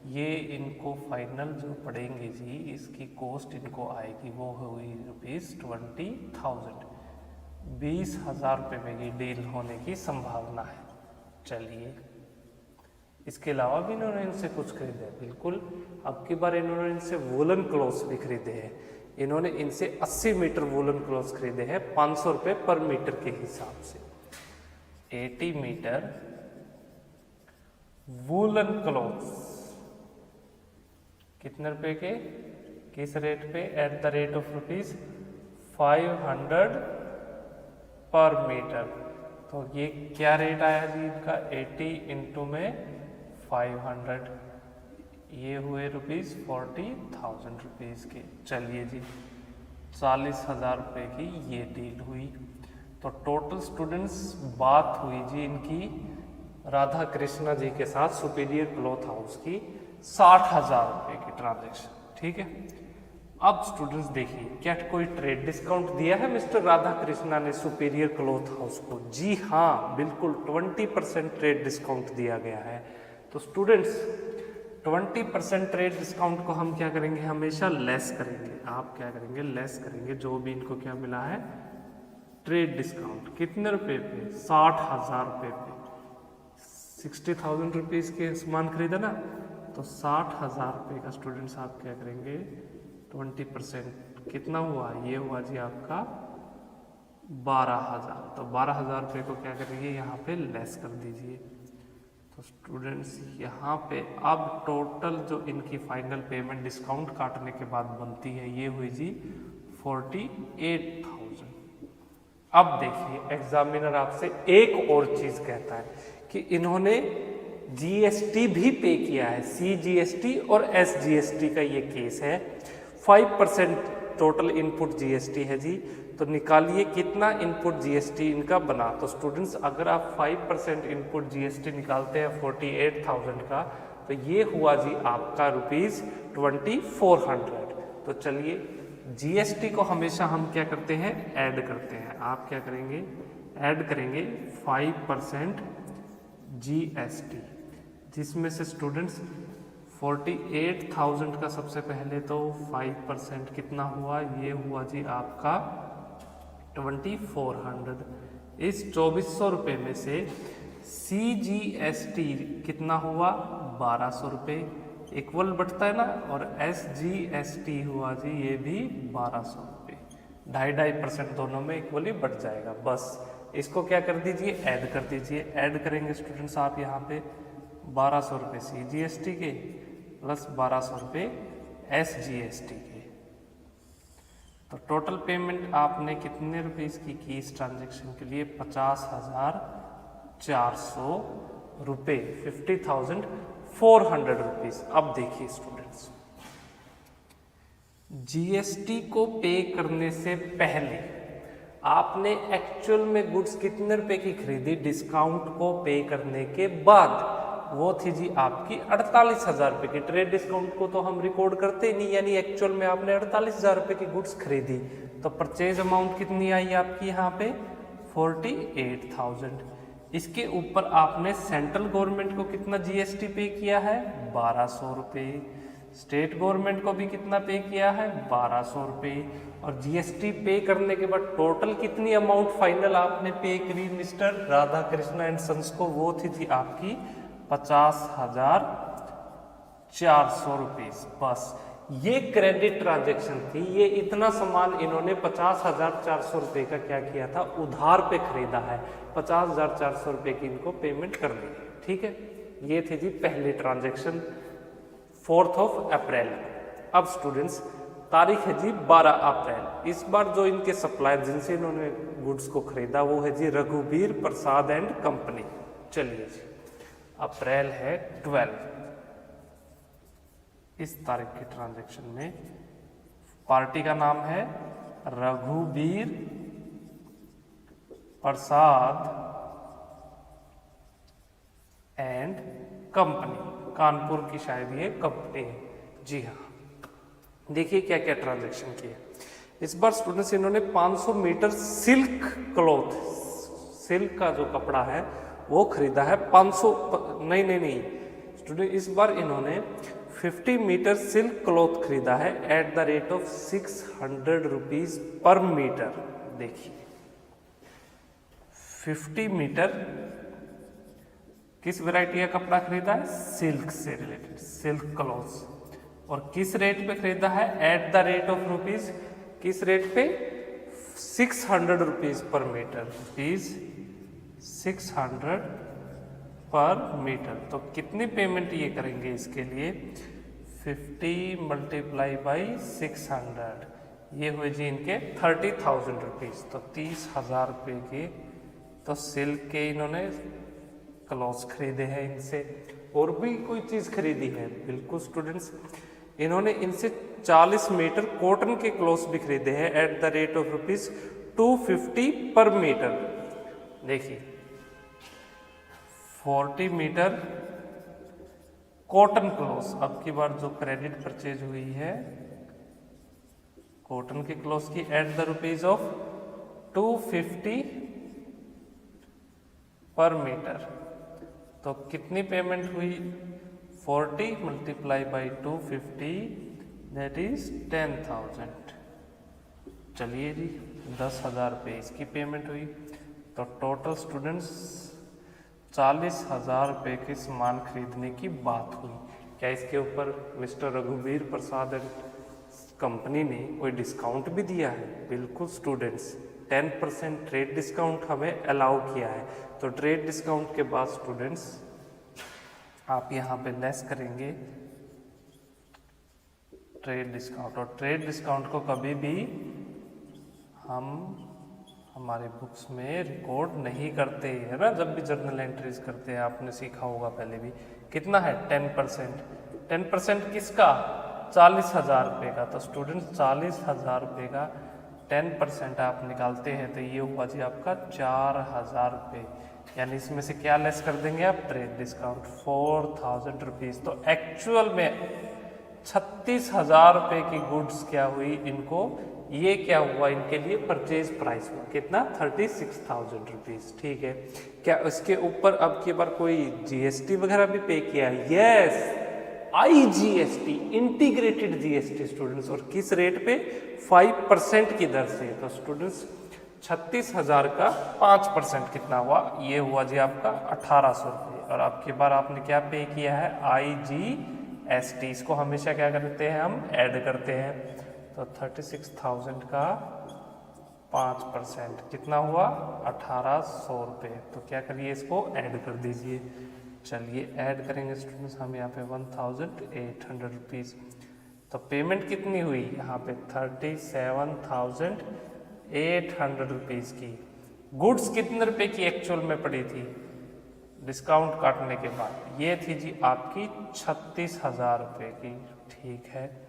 ये इनको फाइनल जो पड़ेंगे जी, इसकी कॉस्ट इनको आएगी वो होगी ₹20,000, 20,000 रुपये में ये डील होने की संभावना है। चलिए इसके अलावा भी इन्होंने इनसे कुछ खरीदा है, बिल्कुल। अब की बार इन्होंने इनसे वूलन क्लॉथ्स भी खरीदे हैं। इन्होंने इनसे 80 मीटर वूलन क्लॉथ्स खरीदे हैं 500 रुपये पर मीटर के हिसाब से। 80 मीटर वूलन क्लॉथ्स कितने रुपए के, किस रेट पे, एट द रेट ऑफ ₹500 पर मीटर। तो ये क्या रेट आया जी इनका, 80 इंटू में 500, ये हुए ₹40,000 के। चलिए जी 40,000 रुपये की ये डील हुई। तो टोटल स्टूडेंट्स बात हुई जी इनकी राधा कृष्णा जी के साथ सुपीरियर क्लॉथ हाउस की 60,000 रुपये की ट्रांजैक्शन, ठीक है। अब स्टूडेंट्स देखिए, क्या कोई ट्रेड डिस्काउंट दिया है मिस्टर राधा कृष्णा ने सुपीरियर क्लॉथ हाउस को? जी हाँ, बिल्कुल 20% ट्रेड डिस्काउंट दिया गया है। तो स्टूडेंट्स 20% ट्रेड डिस्काउंट को हम क्या करेंगे, हमेशा लेस करेंगे। आप क्या करेंगे, लेस करेंगे जो भी इनको क्या मिला है ट्रेड डिस्काउंट। कितने रुपए पे? 60,000 रुपये पे। 60,000 रुपीज़ के सामान खरीदा ना, तो 60,000 रुपये का स्टूडेंट्स आप क्या करेंगे 20%। कितना हुआ? ये हुआ जी आपका 12,000। तो 12,000 रुपये को क्या करेंगे यहाँ पे लेस कर दीजिए। तो स्टूडेंट्स यहाँ पे अब टोटल जो इनकी फाइनल पेमेंट डिस्काउंट काटने के बाद बनती है, ये हुई जी 48,000। अब देखिए, एग्जामिनर आपसे एक और चीज कहता है कि इन्होंने जीएसटी भी पे किया है। सीजीएसटी और एसजीएसटी का ये केस है। 5% टोटल इनपुट जीएसटी है जी। तो निकालिए कितना इनपुट जीएसटी इनका बना। तो स्टूडेंट्स अगर आप 5% इनपुट जीएसटी निकालते हैं 48,000 का, तो ये हुआ जी आपका ₹2400। तो चलिए, जीएसटी को हमेशा हम क्या करते हैं, ऐड करते हैं। आप क्या करेंगे, ऐड करेंगे 5% जीएसटी, जिसमें से स्टूडेंट्स 48,000 का सबसे पहले तो 5% कितना हुआ, ये हुआ जी आपका 2400। इस 2400 रुपये में से सीजीएसटी कितना हुआ, 1200 रुपये इक्वल बटता है ना, और एसजीएसटी हुआ जी ये भी 1200 रुपये। 2.5% दोनों में इक्वली बढ़ जाएगा। बस इसको क्या कर दीजिए, ऐड कर दीजिए। ऐड करेंगे स्टूडेंट्स आप यहाँ पे 1200 रुपये सीजीएसटी के प्लस 1200 रुपये एसजीएसटी के। तो टोटल पेमेंट आपने कितने रुपीस की इस ट्रांजेक्शन के लिए, 50,400 रुपये, 50,400 रुपीज। अब देखिए स्टूडेंट्स, जीएसटी को पे करने से पहले आपने एक्चुअल में गुड्स कितने रुपए की खरीदी, डिस्काउंट को पे करने के बाद, वो थी जी आपकी 48,000 रुपये की। ट्रेड डिस्काउंट को तो हम रिकॉर्ड करते ही नहीं, यानी एक्चुअल में आपने 48,000 रुपये की गुड्स खरीदी। तो परचेज अमाउंट कितनी आई आपकी यहाँ पे, 48,000। इसके ऊपर आपने सेंट्रल गवर्नमेंट को कितना जीएसटी पे किया है, 1200 रुपये। स्टेट गवर्नमेंट को भी कितना पे किया है, 1200 रुपये। और जीएसटी पे करने के बाद टोटल कितनी अमाउंट फाइनल आपने पे करी mister Radha Krishna and sons को, वो थी आपकी 50,400 रुपीज। बस ये क्रेडिट ट्रांजैक्शन थी। ये इतना सामान इन्होंने 50,400 रुपये का क्या किया था, उधार पे खरीदा है। 50,400 रुपये की इनको पेमेंट कर दी। ठीक है, ये थे जी पहले ट्रांजैक्शन 4 अप्रैल। अब स्टूडेंट्स तारीख है जी 12 अप्रैल। इस बार जो इनके सप्लायर जिनसे इन्होंने गुड्स को खरीदा वो है जी रघुबीर प्रसाद एंड कंपनी। चलिए जी, अप्रैल है 12। इस तारीख के ट्रांजैक्शन में पार्टी का नाम है रघुबीर प्रसाद एंड कंपनी, कानपुर की शायद ये कंपनी है। जी हाँ, देखिए क्या क्या ट्रांजैक्शन किए इस बार स्टूडेंट्स। इन्होंने 500 मीटर सिल्क क्लॉथ, सिल्क का जो कपड़ा है वो खरीदा है 500 नहीं स्टूडेंट, इस बार इन्होंने 50 मीटर सिल्क क्लॉथ खरीदा है at the rate of 600 rupees per meter. देखिए 50 मीटर किस वैरायटी का कपड़ा खरीदा है, सिल्क से रिलेटेड, सिल्क क्लॉथ्स। और किस रेट पे खरीदा है, at the rate of rupees, किस रेट पे, 600 रुपीज पर मीटर, रुपीज 600 पर मीटर। तो कितनी पेमेंट ये करेंगे इसके लिए, 50 मल्टीप्लाई बाई 600, ये हुए जी इनके 30,000 रुपीज। तो 30,000 रुपये के तो सिल्क के इन्होंने क्लॉथ्स खरीदे हैं इनसे। और भी कोई चीज़ खरीदी है, बिल्कुल स्टूडेंट्स, इन्होंने इनसे 40 मीटर कॉटन के क्लॉथ्स भी खरीदे हैं eight the rate of rupees 250 पर मीटर। देखिए 40 मीटर कॉटन क्लॉथ्स, अब की बार जो क्रेडिट परचेज हुई है कॉटन के क्लॉथ की एट द रुपीज ऑफ 250 पर मीटर। तो कितनी पेमेंट हुई? 40 मल्टीप्लाई बाई 250 दैट इज 10,000। चलिए जी 10,000 रुपये इसकी पेमेंट हुई। तो टोटल स्टूडेंट्स 40,000 रुपये के सामान खरीदने की बात हुई। क्या इसके ऊपर मिस्टर रघुवीर प्रसाद एंड कंपनी ने कोई डिस्काउंट भी दिया है? बिल्कुल स्टूडेंट्स, 10% ट्रेड डिस्काउंट हमें अलाउ किया है। तो ट्रेड डिस्काउंट के बाद स्टूडेंट्स आप यहाँ पे लेस करेंगे ट्रेड डिस्काउंट, और ट्रेड डिस्काउंट को कभी भी हम हमारे बुक्स में रिकॉर्ड नहीं करते, है ना। जब भी जर्नल एंट्रीज करते हैं, आपने सीखा होगा पहले भी, कितना है 10%। 10% किसका? 40,000 रुपये का। तो स्टूडेंट्स 40,000 रुपये का 10% आप निकालते हैं तो ये हुआ जी आपका 4,000 रुपये। यानी इसमें से क्या लेस कर देंगे आप? Trade discount 4,000 rupees. तो एक्चुअल में 36,000 रुपये की गुड्स क्या हुई इनको, ये क्या हुआ इनके लिए परचेज प्राइस हुआ कितना? 36,000 रुपीज़। ठीक है, क्या इसके ऊपर अब की बार कोई जीएसटी वगैरह भी पे किया है? Yes, IGST, integrated GST students. और किस रेट पे? 5% की दर से। तो स्टूडेंट्स 36,000 का 5% कितना हुआ? ये हुआ जी आपका 1,800 रुपये। और अब की बार आपने क्या पे किया है? IGST। इसको हमेशा क्या करते हैं हम? ऐड करते हैं। तो 36,000 का 5% कितना हुआ? 1,800 रुपये। तो क्या करिए, इसको ऐड कर दीजिए। चलिए ऐड करेंगे स्टूडेंट्स हम यहाँ पे 1,800 रुपीज़। तो पेमेंट कितनी हुई यहाँ पे? 37,800 रुपीज़ की। गुड्स कितने रुपए की एक्चुअल में पड़ी थी डिस्काउंट काटने के बाद? ये थी जी आपकी 36,000 रुपये की। ठीक है,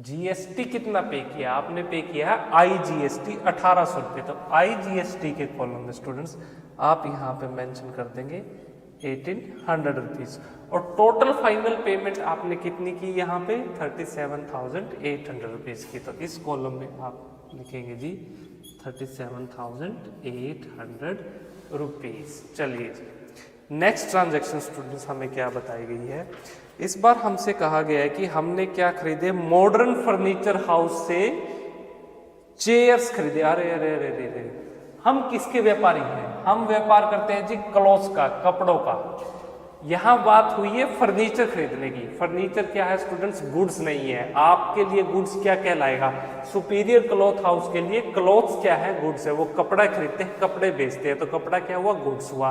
जीएसटी कितना पे किया? आपने पे किया है IGST 1,800 रुपये। तो IGST के कॉलम में स्टूडेंट्स आप यहाँ पे मेंशन कर देंगे 1,800 रुपीज़। और टोटल फाइनल पेमेंट आपने कितनी की यहाँ पे? 37,800 रुपीज़ की। तो इस कॉलम में आप लिखेंगे जी 37,800 रुपीज़। चलिए जी नेक्स्ट ट्रांजैक्शन स्टूडेंट्स हमें क्या बताई गई है? इस बार हमसे कहा गया है कि हमने क्या खरीदे? मॉडर्न फर्नीचर हाउस से चेयर्स खरीदे। अरे अरे अरे अरे अरे, हम किसके व्यापारी हैं? हम व्यापार करते हैं जी क्लॉथ्स का, कपड़ों का। यहाँ बात हुई है फर्नीचर खरीदने की। फर्नीचर क्या है स्टूडेंट्स? गुड्स नहीं है। आपके लिए गुड्स क्या कहलाएगा? सुपीरियर क्लॉथ हाउस के लिए क्लॉथ्स क्या है? गुड्स है। वो कपड़ा खरीदते हैं, कपड़े बेचते हैं, तो कपड़ा क्या हुआ? गुड्स हुआ।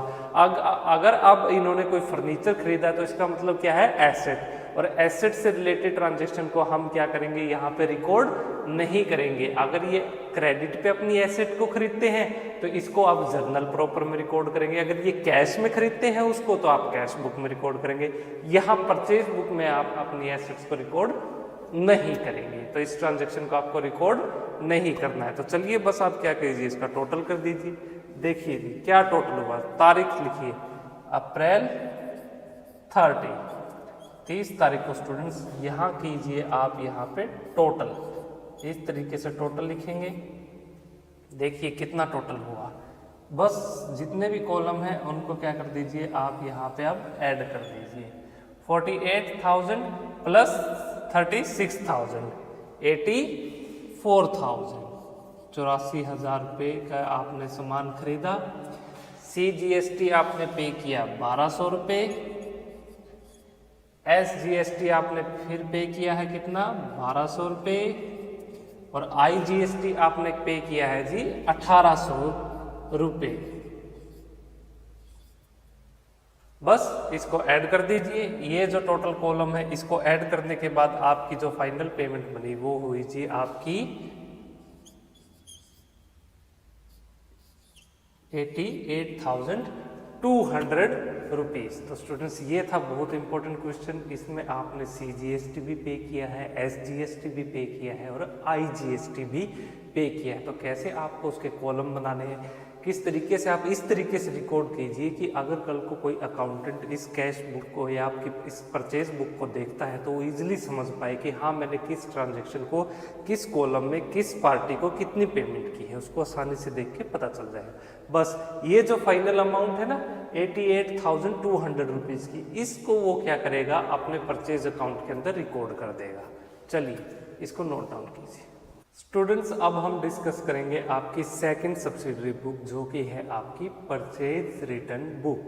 अगर अब इन्होंने कोई फर्नीचर खरीदा तो इसका मतलब क्या है? एसेट। और एसेट से रिलेटेड ट्रांजेक्शन को हम क्या करेंगे? यहाँ पे रिकॉर्ड नहीं करेंगे। अगर ये क्रेडिट पे अपनी एसेट को खरीदते हैं तो इसको आप जर्नल प्रॉपर में रिकॉर्ड करेंगे। अगर ये कैश में खरीदते हैं उसको तो आप कैश बुक में रिकॉर्ड करेंगे। यहाँ परचेज बुक में आप अपनी एसेट्स को रिकॉर्ड नहीं करेंगे। तो इस ट्रांजेक्शन को आपको रिकॉर्ड नहीं करना है। तो चलिए बस आप क्या कीजिए, इसका टोटल कर दीजिए। देखिए क्या टोटल हुआ, तारीख लिखिए अप्रैल 30 तारीख को स्टूडेंट्स यहाँ कीजिए आप यहाँ पे टोटल। इस तरीके से टोटल लिखेंगे। देखिए कितना टोटल हुआ। बस जितने भी कॉलम हैं उनको क्या कर दीजिए आप यहाँ पे अब ऐड कर दीजिए। 48,000 प्लस 36,000 84,000 84,000 रुपये का आपने सामान खरीदा। CGST आपने पे किया 1,200 रुपये। SGST आपने फिर पे किया है कितना? 1,200 रुपये। और IGST आपने पे किया है जी 1,800 रुपये। बस इसको ऐड कर दीजिए। ये जो टोटल कॉलम है इसको ऐड करने के बाद आपकी जो फाइनल पेमेंट बनी वो हुई जी आपकी 88,200 रुपीज़। तो स्टूडेंट्स ये था बहुत इंपॉर्टेंट क्वेश्चन। इसमें आपने CGST भी पे किया है, SGST भी पे किया है और IGST भी पे किया है। तो कैसे आपको उसके कॉलम बनाने हैं, किस तरीके से, आप इस तरीके से रिकॉर्ड कीजिए कि अगर कल को कोई अकाउंटेंट इस कैश बुक को या आपकी इस परचेज बुक को देखता है तो वो इजीली समझ पाए कि हाँ मैंने किस ट्रांजैक्शन को, किस कॉलम में, किस पार्टी को कितनी पेमेंट की है, उसको आसानी से देख के पता चल जाएगा। बस ये जो फाइनल अमाउंट है ना 88,200 रुपीज़ की, इसको वो क्या करेगा, अपने परचेज अकाउंट के अंदर रिकॉर्ड कर देगा। चलिए इसको नोट डाउन कीजिए। स्टूडेंट्स अब हम डिस्कस करेंगे आपकी सेकंड सब्सिडरी बुक जो कि है आपकी परचेज रिटर्न बुक।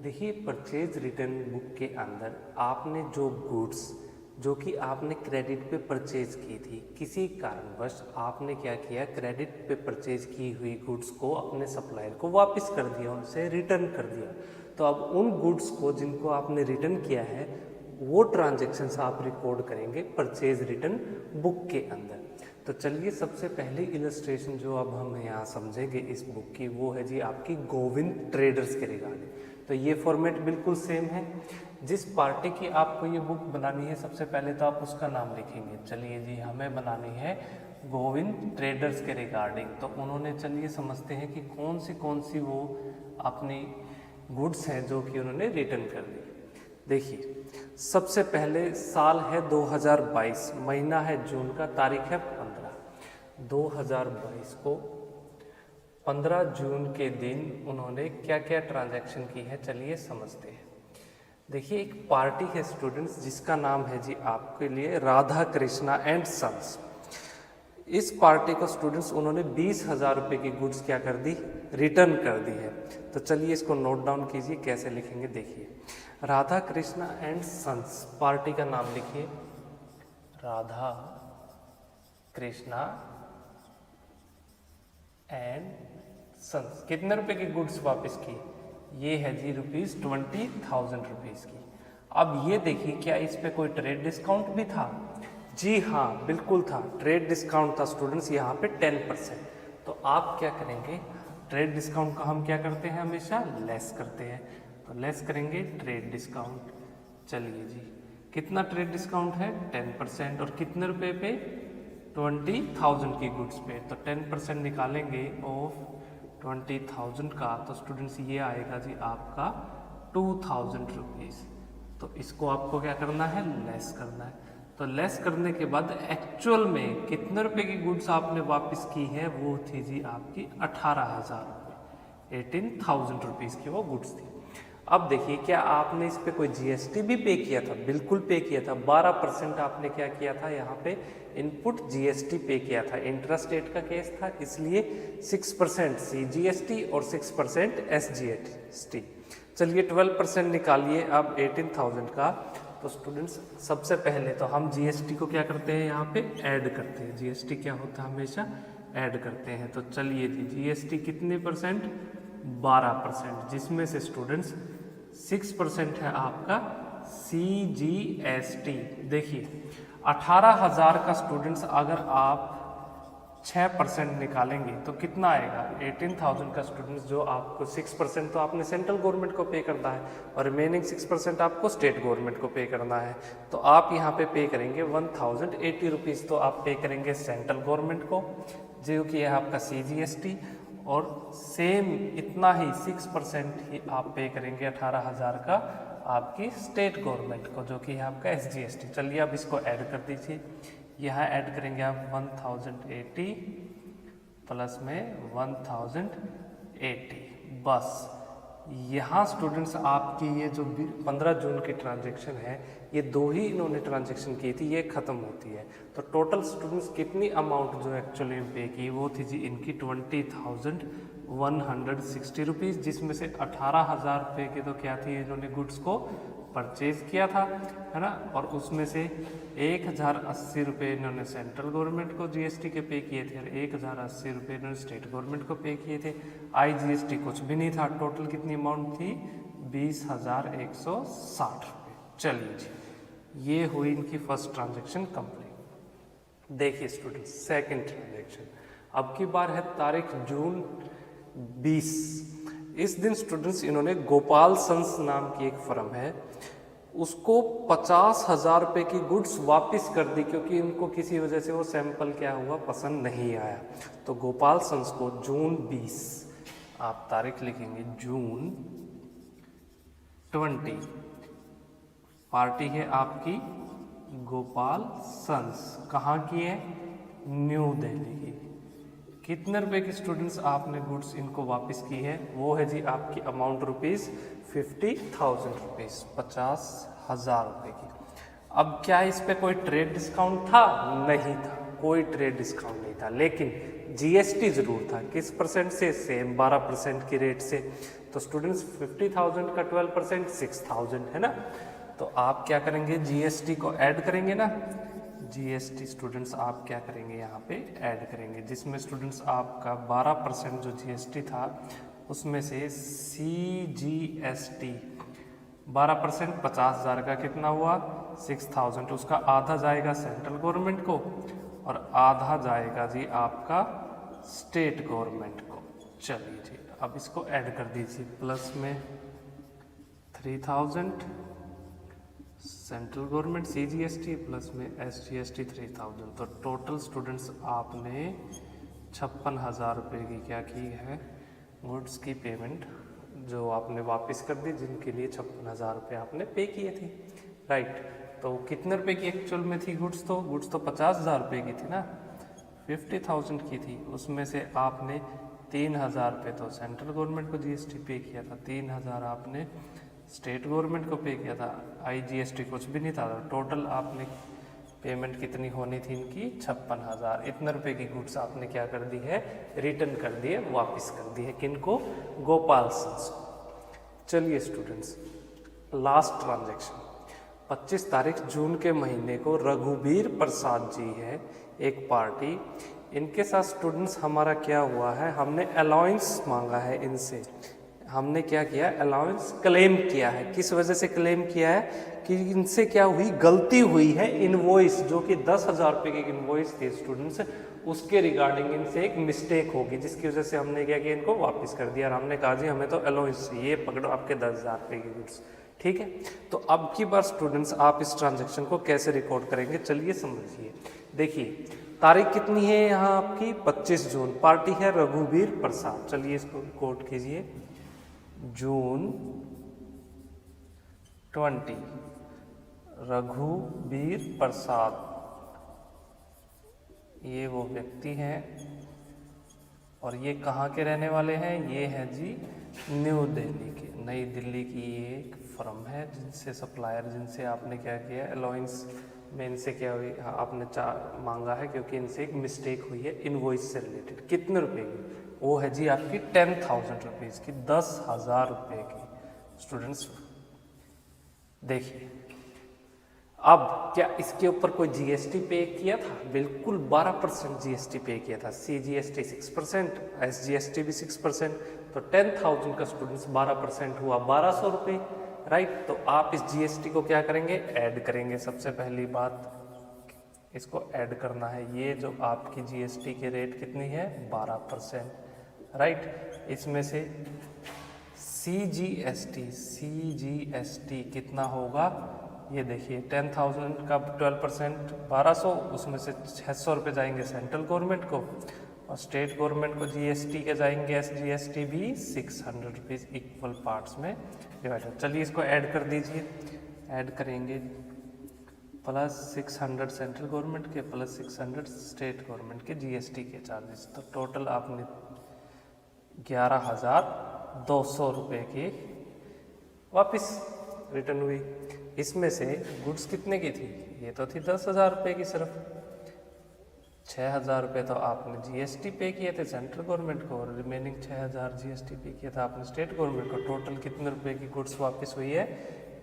देखिए परचेज रिटर्न बुक के अंदर आपने जो गुड्स जो कि आपने क्रेडिट पे परचेज की थी, किसी कारणवश आपने क्या किया, क्रेडिट पे परचेज की हुई गुड्स को अपने सप्लायर को वापस कर दिया, उनसे रिटर्न कर दिया। तो अब उन गुड्स को जिनको आपने रिटर्न किया है वो ट्रांजेक्शन्स आप रिकॉर्ड करेंगे परचेज रिटर्न बुक के अंदर। तो चलिए सबसे पहली इलस्ट्रेशन जो अब हम यहाँ समझेंगे इस बुक की वो है जी आपकी गोविंद ट्रेडर्स के रिगार्डिंग। तो ये फॉर्मेट बिल्कुल सेम है। जिस पार्टी की आपको ये बुक बनानी है सबसे पहले तो आप उसका नाम लिखेंगे। चलिए जी हमें बनानी है गोविंद ट्रेडर्स के रिगार्डिंग। तो उन्होंने, चलिए समझते हैं कि कौन सी वो अपनी गुड्स हैं जो कि उन्होंने रिटर्न कर दी। देखिए सबसे पहले साल है 2022, महीना है जून का, तारीख है 15। 2022 को 15 जून के दिन उन्होंने क्या क्या ट्रांजैक्शन की है, चलिए समझते हैं। देखिए एक पार्टी है स्टूडेंट्स जिसका नाम है जी आपके लिए राधा कृष्णा एंड सन्स। इस पार्टी को स्टूडेंट्स उन्होंने 20,000 रुपये की गुड्स क्या कर दी, रिटर्न कर दी है। तो चलिए इसको नोट डाउन कीजिए, कैसे लिखेंगे देखिए। Radha Krishna and sons party का नाम लिखिए, राधा कृष्णा एंड सन्स। कितने रुपए की गुड्स वापस की, ये है जी ₹20,000 रुपीज़ की। अब ये देखिए क्या इस पे कोई ट्रेड डिस्काउंट भी था? जी हाँ बिल्कुल था, ट्रेड डिस्काउंट था स्टूडेंट्स यहाँ पे 10%। तो आप क्या करेंगे, ट्रेड डिस्काउंट का हम क्या करते हैं, हमेशा लेस करते हैं। तो लेस करेंगे ट्रेड डिस्काउंट। चलिए जी कितना ट्रेड डिस्काउंट है, 10%। और कितने रुपए पे, 20,000 की गुड्स पे। तो 10% निकालेंगे ऑफ 20,000 का, तो स्टूडेंट्स ये आएगा जी आपका 2,000 रुपीज़। तो इसको आपको क्या करना है, लेस करना है। तो लेस करने के बाद एक्चुअल में कितने रुपए की गुड्स आपने वापस की है, वो थी जी आपकी 18,000 रुपये, 18,000 रुपीज़ की वो गुड्स थी। अब देखिए क्या आपने इस पे कोई जीएसटी भी पे किया था? बिल्कुल पे किया था। 12% आपने क्या किया था, यहाँ पे इनपुट जीएसटी पे किया था। इंट्रास्टेट का केस था इसलिए 6% सीजीएसटी और 6% एसजीएसटी। चलिए 12% निकालिए अब 18,000 का। तो स्टूडेंट्स सबसे पहले तो हम जीएसटी को क्या करते हैं, यहाँ पे ऐड करते हैं। जीएसटी क्या होता है, हमेशा ऐड करते हैं। तो चलिए जी जीएसटी कितने परसेंट, 12%, जिसमें से स्टूडेंट्स 6% है आपका सीजीएसटी। देखिए 18,000 का स्टूडेंट्स अगर आप 6% निकालेंगे तो कितना आएगा, 18,000 का स्टूडेंट्स जो आपको 6% तो आपने सेंट्रल गवर्नमेंट को पे करना है और रिमेनिंग 6% आपको स्टेट गवर्नमेंट को पे करना है। तो आप यहाँ पे करेंगे 1,080 रुपीज़। तो आप पे करेंगे सेंट्रल गवर्नमेंट को जो कि है आपका सीजीएसटी, और सेम इतना ही 6% ही आप पे करेंगे 18,000 का आपकी स्टेट गवर्नमेंट को जो कि है आपका एसजीएसटी। चलिए अब इसको ऐड कर दीजिए। यहाँ ऐड करेंगे आप 1,080 प्लस में 1,080। बस यहाँ स्टूडेंट्स आपकी ये जो 15 जून की ट्रांजैक्शन है, ये दो ही इन्होंने ट्रांजैक्शन की थी, ये ख़त्म होती है। तो टोटल स्टूडेंट्स कितनी अमाउंट जो एक्चुअली पे की वो थी जी इनकी 20,160 रुपीज़, जिसमें से 18,000 रुपये की तो क्या थी, इन्होंने गुड्स को परचेज किया था, है ना। और उसमें से 1,080 रुपये इन्होंने सेंट्रल गवर्नमेंट को जीएसटी के पे किए थे और 1,080 रुपये इन्होंने स्टेट गवर्नमेंट को पे किए थे। आईजीएसटी कुछ भी नहीं था। टोटल कितनी अमाउंट थी, 20,160 रुपये। चलिए जी ये हुई इनकी फर्स्ट ट्रांजेक्शन कंप्लीट। देखिए स्टूडेंट्स सेकेंड ट्रांजेक्शन अब की बार है तारीख जून 20। इस दिन स्टूडेंट्स इन्होंने गोपाल सन्स नाम की एक फर्म है, उसको 50,000 रुपये की गुड्स वापस कर दी क्योंकि इनको किसी वजह से वो सैंपल क्या हुआ, पसंद नहीं आया। तो गोपाल सन्स को जून 20 आप तारीख लिखेंगे जून 20। पार्टी है आपकी गोपाल सन्स, कहाँ की है? न्यू दिल्ली की। कितने रुपए की स्टूडेंट्स आपने गुड्स इनको वापस की है? वो है जी आपकी अमाउंट रुपीज़ 50,000 रुपीज़, 50,000 रुपये की। अब क्या इस पे कोई ट्रेड डिस्काउंट था? नहीं था, कोई ट्रेड डिस्काउंट नहीं था, लेकिन जीएसटी जरूर था। किस परसेंट से? सेम 12% की रेट से। तो स्टूडेंट्स 50,000 का 12% 6,000 है ना। तो आप क्या करेंगे? जीएसटी को ऐड करेंगे ना। जीएसटी स्टूडेंट्स आप क्या करेंगे? यहाँ पे ऐड करेंगे, जिसमें स्टूडेंट्स आपका 12% जो जीएसटी था उसमें से सीजीएसटी 12% 50,000 का कितना हुआ? 6,000। उसका आधा जाएगा सेंट्रल गवर्नमेंट को और आधा जाएगा जी आपका स्टेट गवर्नमेंट को। चलिए जी, अब इसको ऐड कर दीजिए। प्लस में 3,000 सेंट्रल गवर्नमेंट सीजीएसटी प्लस में एसजीएसटी 3,000। तो टोटल स्टूडेंट्स आपने 56,000 रुपये की क्या की है? गुड्स की पेमेंट जो आपने वापस कर दी, जिनके लिए 56,000 रुपये आपने पे किए थे, राइट। तो कितने रुपए की एक्चुअल में थी गुड्स? तो गुड्स तो 50,000 रुपये की थी ना, 50,000 की थी। उसमें से आपने 3,000 रुपये तो सेंट्रल गवर्नमेंट को जीएसटी पे किया था, 3,000 आपने स्टेट गवर्नमेंट को पे किया था, आईजीएसटी कुछ भी नहीं था। टोटल आपने पेमेंट कितनी होनी थी इनकी? 56,000। इतने रुपए की गुड्स आपने क्या कर दी है? रिटर्न कर दी है, वापस कर दी है। किनको? गोपाल सन्स को। चलिए स्टूडेंट्स, लास्ट ट्रांजैक्शन 25 तारीख जून के महीने को रघुवीर प्रसाद जी है एक पार्टी, इनके साथ स्टूडेंट्स हमारा क्या हुआ है? हमने अलाउंस मांगा है इनसे। हमने क्या किया? अलाउंस क्लेम किया है। किस वजह से क्लेम किया है? कि इनसे क्या हुई? गलती हुई है। इनवॉइस जो कि 10,000 रुपये की इनवॉइस थी स्टूडेंट्स, उसके रिगार्डिंग इनसे एक मिस्टेक होगी, जिसकी वजह से हमने क्या किया? इनको वापस कर दिया। और हमने कहा जी हमें तो अलाउंस चाहिए, पकड़ो आपके 10,000 रुपये की गुड्स, ठीक है। तो अब की बार स्टूडेंट्स आप इस ट्रांजेक्शन को कैसे रिकॉर्ड करेंगे? चलिए समझिए। देखिए तारीख कितनी है यहाँ आपकी? 25 जून। पार्टी है रघुवीर प्रसाद। चलिए इसको रिकॉर्ड कीजिए। जून 20 रघुवीर प्रसाद, ये वो व्यक्ति हैं और ये कहाँ के रहने वाले हैं? ये हैं जी न्यू दिल्ली के। नई दिल्ली की ये एक फर्म है जिनसे सप्लायर, जिनसे आपने क्या किया? अलाउंस में इनसे क्या हुई? हाँ, आपने मांगा है क्योंकि इनसे एक मिस्टेक हुई है इनवॉइस से रिलेटेड। कितने रुपए की? वो है जी आपकी 10,000 रुपीज़ की, 10,000 रुपये की। स्टूडेंट्स देखिए, अब क्या इसके ऊपर कोई जीएसटी पे किया था? बिल्कुल 12% जीएसटी पे किया था। सीजीएसटी 6%, एसजीएसटी भी 6%। तो 10,000 का स्टूडेंट्स 12% हुआ 1,200 रुपये, राइट। तो आप इस जीएसटी को क्या करेंगे? ऐड करेंगे। सबसे पहली बात इसको ऐड करना है। ये जो आपकी जीएसटी की रेट कितनी है? 12%, राइट। इसमें से सीजीएसटी कितना होगा? ये देखिए 10,000 का 12% 1,200, उसमें से 600 रुपये जाएंगे सेंट्रल गवर्नमेंट को और स्टेट गवर्नमेंट को जीएसटी के जाएंगे, एसजीएसटी भी 600 रुपीज़, इक्वल पार्ट्स में डिवाइडेड। चलिए इसको ऐड कर दीजिए। ऐड करेंगे प्लस 600 सेंट्रल गवर्नमेंट के प्लस 600 स्टेट गवर्नमेंट के जीएसटी के चार्जेस। तो टोटल आपने 11,200 रुपये की वापस रिटर्न हुई। इसमें से गुड्स कितने की थी? ये तो थी 10,000 रुपये की सिर्फ। 6,000 रुपये तो आपने जीएसटी पे किए थे सेंट्रल गवर्नमेंट को और रिमेनिंग 6,000 जीएसटी पे किया था आपने स्टेट गवर्नमेंट को। टोटल कितने रुपए की गुड्स वापस हुई है?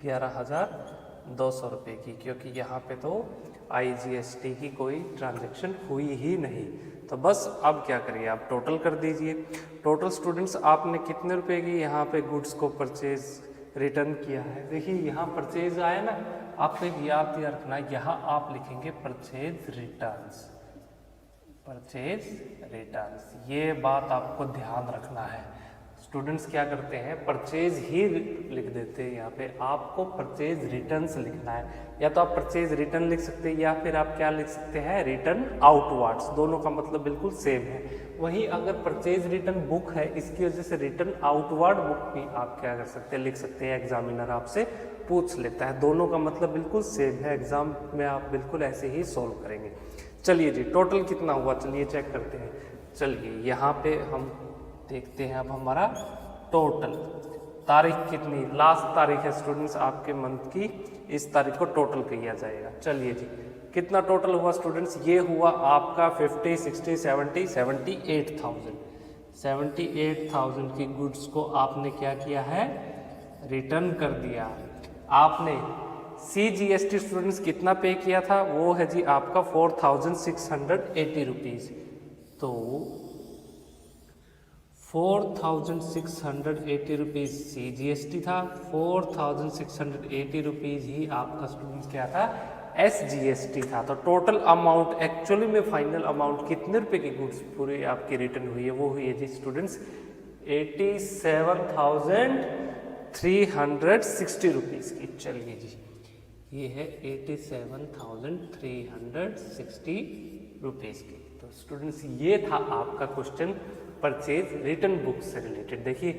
11,200 रुपये की, क्योंकि यहाँ पे तो आईजीएसटी की कोई ट्रांजैक्शन हुई ही नहीं। तो बस अब क्या करिए, आप टोटल कर दीजिए। टोटल स्टूडेंट्स आपने कितने रुपए की यहाँ पे गुड्स को परचेज रिटर्न किया है? देखिए यहाँ परचेज आया ना, आपको एक याद रखना, यहाँ आप लिखेंगे परचेज रिटर्न्स, परचेज रिटर्न्स। ये बात आपको ध्यान रखना है स्टूडेंट्स क्या करते हैं, परचेज ही लिख देते हैं। यहाँ पे आपको परचेज रिटर्न्स लिखना है, या तो आप परचेज रिटर्न लिख सकते हैं या फिर आप क्या लिख सकते हैं, रिटर्न आउटवर्ड्स। दोनों का मतलब बिल्कुल सेम है। वहीं अगर परचेज रिटर्न बुक है, इसकी वजह से रिटर्न आउटवर्ड बुक भी आप क्या कर सकते हैं, लिख सकते हैं। एग्जामिनर आपसे पूछ लेता है, दोनों का मतलब बिल्कुल सेम है। एग्जाम में आप बिल्कुल ऐसे ही सोल्व करेंगे। चलिए जी, टोटल कितना हुआ, चलिए चेक करते हैं। चलिए यहाँ पे हम देखते हैं अब हमारा टोटल तारीख कितनी, लास्ट तारीख है स्टूडेंट्स आपके मंथ की, इस तारीख को टोटल किया जाएगा। चलिए जी, कितना टोटल हुआ स्टूडेंट्स, ये हुआ आपका 50, 60, 70, 78,000। 78,000 की गुड्स को आपने क्या किया है, रिटर्न कर दिया। आपने CGST स्टूडेंट्स कितना पे किया था, वो है जी आपका 4,680 रुपीज़। तो 4,680 रुपीज़ CGST था, 4,680 रुपीज़ ही आपका स्टूडेंट्स क्या था, SGST था। तो टोटल अमाउंट एक्चुअली में फाइनल अमाउंट कितने रुपए की गुड्स पूरी आपकी रिटर्न हुई है, वो हुई है जी स्टूडेंट्स 87,360 रुपीज़ की। चलिए जी, ये है 87,360 रुपीज़ की। तो स्टूडेंट्स ये था आपका क्वेश्चन परचेज रिटर्न बुक से रिलेटेड। देखिए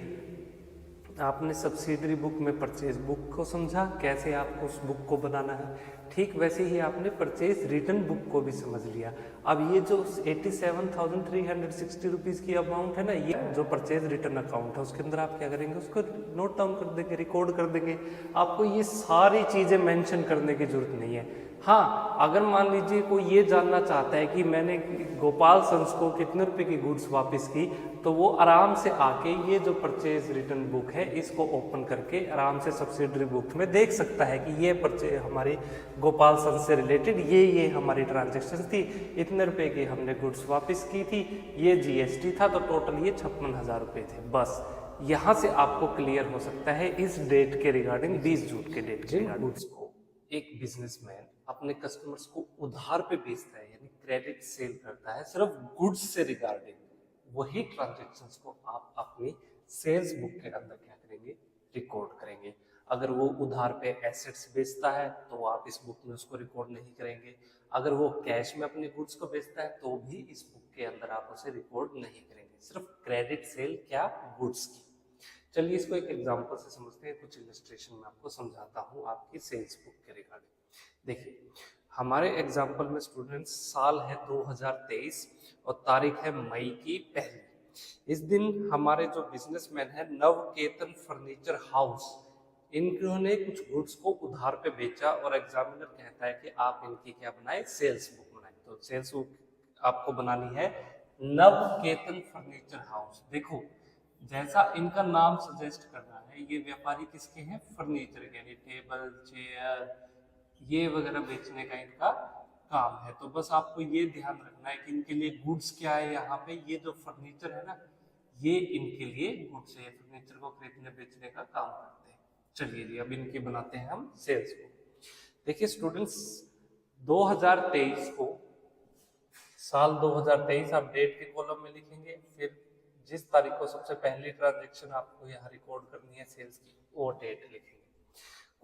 आपने सब्सिडरी बुक में परचेज बुक को समझा, कैसे आपको उस बुक को बनाना है, ठीक वैसे ही आपने परचेज रिटर्न बुक को भी समझ लिया। अब ये जो 87,360 रुपीज़ की अमाउंट है ना, ये जो परचेज रिटर्न अकाउंट है, उसके अंदर आप क्या करेंगे, उसको नोट डाउन कर देंगे, रिकॉर्ड कर देंगे। आपको ये सारी चीज़ें मेंशन करने की जरूरत नहीं है। हाँ, अगर मान लीजिए कोई ये जानना चाहता है कि मैंने गोपाल संस को कितने रुपए की गुड्स वापस की, तो वो आराम से आके ये जो परचेज रिटर्न बुक है इसको ओपन करके आराम से सब्सिडरी बुक में देख सकता है कि ये परचेज हमारी गोपाल संस से रिलेटेड ये हमारी ट्रांजेक्शन थी, इतने रुपए की हमने गुड्स वापस की थी, ये GST था, तो टोटल ये 56,000 रुपये थे। बस यहाँ से आपको क्लियर हो सकता है इस डेट के रिगार्डिंग, 20 जून के डेट के गुड्स को एक बिजनेसमैन अपने कस्टमर्स को उधार पे बेचता है, यानी क्रेडिट सेल करता है सिर्फ गुड्स से रिगार्डिंग, वही ट्रांजैक्शंस को आप अपनी सेल्स बुक के अंदर क्या करेंगे, रिकॉर्ड करेंगे। अगर वो उधार पे एसेट्स बेचता है तो आप इस बुक में उसको रिकॉर्ड नहीं करेंगे। अगर वो कैश में अपने गुड्स को बेचता है तो भी इस बुक के अंदर आप उसे रिकॉर्ड नहीं करेंगे, सिर्फ क्रेडिट सेल क्या, गुड्स की। चलिए इसको एक एग्जांपल से समझते हैं, कुछ इलस्ट्रेशन में आपको समझाता हूँ आपकी सेल्स बुक के रिगार्डिंग। देखिए हमारे एग्जाम्पल में स्टूडेंट्स साल है 2023 और तारीख है मई की 1। इस दिन हमारे जो बिजनेसमैन है नवकेतन फर्नीचर हाउस, इन्होंने कुछ गुड्स को उधार पे बेचा और एग्जामिनर कहता है कि आप इनकी क्या बनाए, सेल्स बुक बनाए। तो सेल्स बुक आपको बनानी है नवकेतन फर्नीचर हाउस। देखो जैसा इनका नाम सजेस्ट कर रहा है, ये व्यापारी किसके हैं, फर्नीचर के, यानी टेबल चेयर ये वगैरह बेचने का इनका काम है। तो बस आपको ये ध्यान रखना है कि इनके लिए गुड्स क्या है, यहाँ पे ये जो फर्नीचर है ना, ये इनके लिए गुड्स है, फर्नीचर को खरीदने बेचने का काम करते हैं। चलिए जी, अब इनकी बनाते हैं हम सेल्स को। देखिए स्टूडेंट्स 2023 को, साल 2023 आप डेट के कॉलम में लिखेंगे, फिर जिस तारीख को सबसे पहली ट्रांजेक्शन आपको यहाँ रिकॉर्ड करनी है सेल्स की, वो डेट लिखेंगे।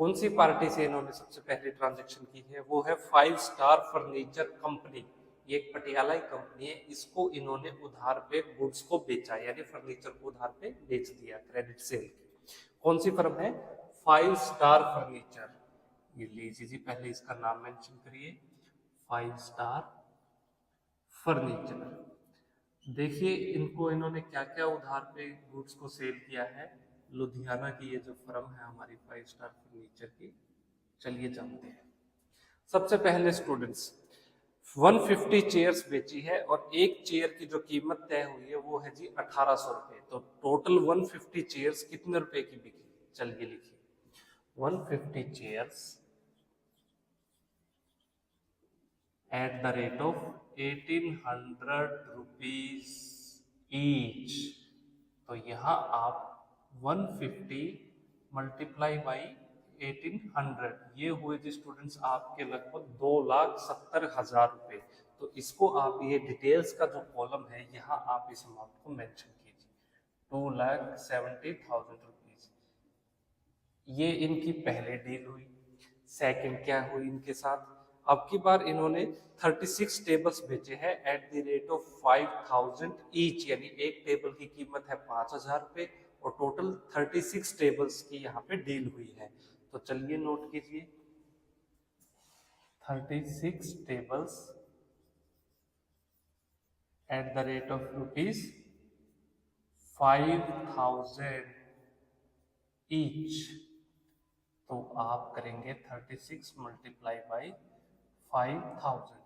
कौन सी पार्टी से इन्होंने सबसे पहले ट्रांजैक्शन की है, वो है 5 स्टार फर्नीचर कंपनी। ये एक पटियाला कंपनी है, इसको इन्होंने उधार पे गुड्स को बेचा, यानी फर्नीचर को उधार पे बेच दिया, क्रेडिट सेल की। कौन सी फर्म है, 5 स्टार फर्नीचर। ये लीजिए जी, पहले इसका नाम मेंशन करिए, 5 स्टार फर्नीचर। देखिए इनको इन्होंने क्या क्या उधार पे गुड्स को सेल किया है, लुधियाना की ये जो फर्म है हमारी 5 स्टार फर्नीचर की। चलिए जानते हैं। सबसे पहले स्टूडेंट्स 150 चेयर्स बेची है और एक चेयर की जो कीमत तय हुई है वो है जी 1800 रुपए। तो टोटल 150 चेयर्स कितने रुपए की बिकी, चलिए लिखिए 150 chairs at the rate of 1800 rupees each. तो यहाँ आप 150 मल्टीप्लाई बाई 1800, ये हुए जी स्टूडेंट्स आपके लगभग 2,70,000 रुपए। तो इसको आप ये डिटेल्स का जो कॉलम है यहाँ आप इस अमाउंट को मेंशन कीजिए, 2,70,000 रुपीज। ये इनकी पहले डील हुई। सेकंड क्या हुई इनके साथ, अब की बार इन्होंने 36 टेबल्स बेचे हैं eight the rate of 5,000 each, यानी एक टेबल की कीमत है 5,000 रुपये और टोटल 36 टेबल्स की यहाँ पे डील हुई है। तो चलिए नोट कीजिए, 36 tables eight the rate of rupees 5,000 each. तो आप करेंगे 36 मल्टीप्लाई बाई 5,000।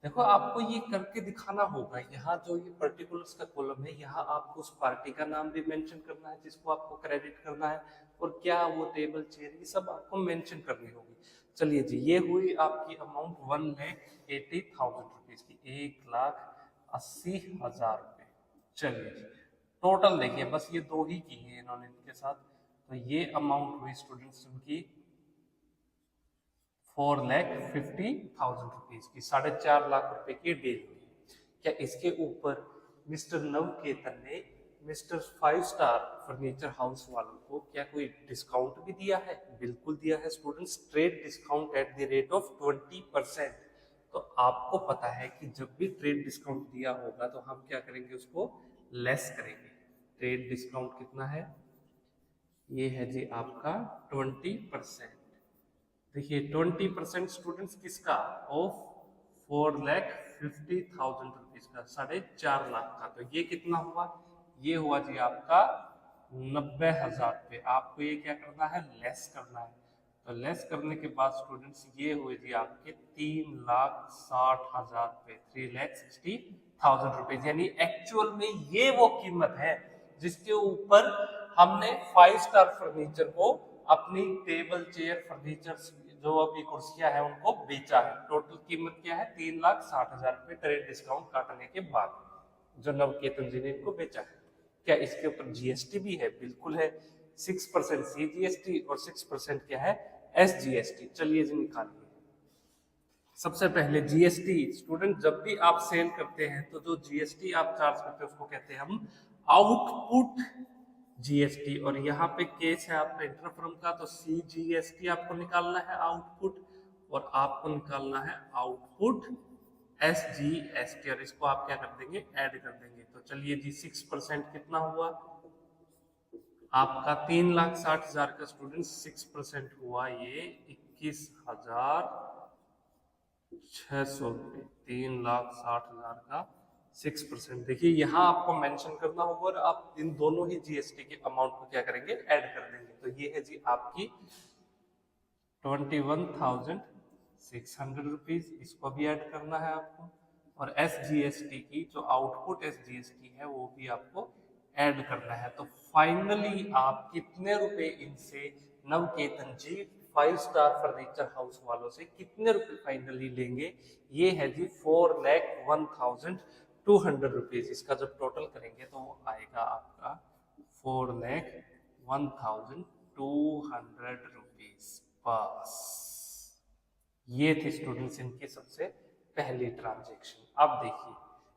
देखो आपको ये करके दिखाना होगा, यहाँ जो ये पर्टिकुलर्स का कॉलम है यहाँ आपको उस पार्टी का नाम भी मेंशन करना है जिसको आपको क्रेडिट करना है, और क्या वो टेबल चेयर ये सब आपको मेंशन करनी होगी। चलिए जी, ये हुई आपकी अमाउंट 1,80,000 रुपीज की, 1,80,000 रुपये। चलिए जी, टोटल देखिए बस ये दो ही की है इन्होंने इनके साथ, तो ये अमाउंट हुई स्टूडेंट्स उनकी 4,50,000 रुपीज की, 4.5 लाख रुपए की डील हुई। क्या इसके ऊपर मिस्टर नवकेतन ने मिस्टर 5 स्टार फर्नीचर हाउस वालों को क्या कोई डिस्काउंट भी दिया है? बिल्कुल दिया है students, trade discount at the rate of 20%। तो आपको पता है कि जब भी ट्रेड डिस्काउंट दिया होगा तो हम क्या करेंगे, उसको लेस करेंगे। ट्रेड डिस्काउंट कितना है, ये है जी आपका 20%। देखिए 20% स्टूडेंट्स किसका, ऑफ 4,50,000 रुपीज का, 4.5 लाख का। तो ये कितना हुआ, ये हुआ जी आपका 90,000 रुपये। आपको ये क्या करना है, लेस करना है। तो लेस करने के बाद स्टूडेंट्स ये हुए जी आपके 3,60,000 रुपये, 3,60,000 रुपीज। यानी एक्चुअल में ये वो कीमत है जिसके ऊपर हमने 5 स्टार फर्नीचर को अपनी टेबल चेयर फर्नीचर जो अभी कुर्सियां हैं उनको बेचा है। टोटल कीमत क्या है, 3,60,000 रुपये ट्रेड डिस्काउंट काटने के बाद जो नवकेतन जी ने इनको बेचा है। क्या इसके ऊपर जीएसटी भी है? बिल्कुल है, 6% सीजीएसटी और 6% क्या है, एसजीएसटी। चलिए जी निकालिए। सबसे पहले जीएसटी, स्टूडेंट जब भी आप सेल करते हैं तो जो जीएसटी आप चार्ज करते हैं उसको कहते हैं हम आउटपुट जीएसटी, और यहाँ पे केस है आपका इंटरफर्म का, तो सीजीएसटी आपको निकालना है आउटपुट, और आपको निकालना है आउटपुट एसजीएसटी, और इसको आप क्या कर देंगे, ऐड कर देंगे। तो चलिए जी 6% कितना हुआ आपका, 3,60,000 का स्टूडेंट 6% हुआ ये 21,600 रुपये। 3,60,000 का 6%। देखिए यहाँ आपको मेंशन करना होगा और आप इन दोनों ही जीएसटी के अमाउंट को क्या करेंगे, ऐड कर देंगे। तो ये है जी आपकी 21,600 रुपीज, इसको भी ऐड करना है आपको, और एसजीएसटी की जो आउटपुट एसजीएसटी है वो भी आपको ऐड करना है। तो फाइनली आप कितने रुपए इनसे नवकेतन जी 5 स्टार फर्नीचर हाउस वालों से कितने रुपए फाइनली लेंगे, ये है जी 4,01,200 रुपीज। इसका जब टोटल करेंगे तो वो आएगा आपका 4,01,200 रुपीज। बस ये थी स्टूडेंट्स इनकी सबसे पहली ट्रांजैक्शन। अब देखिए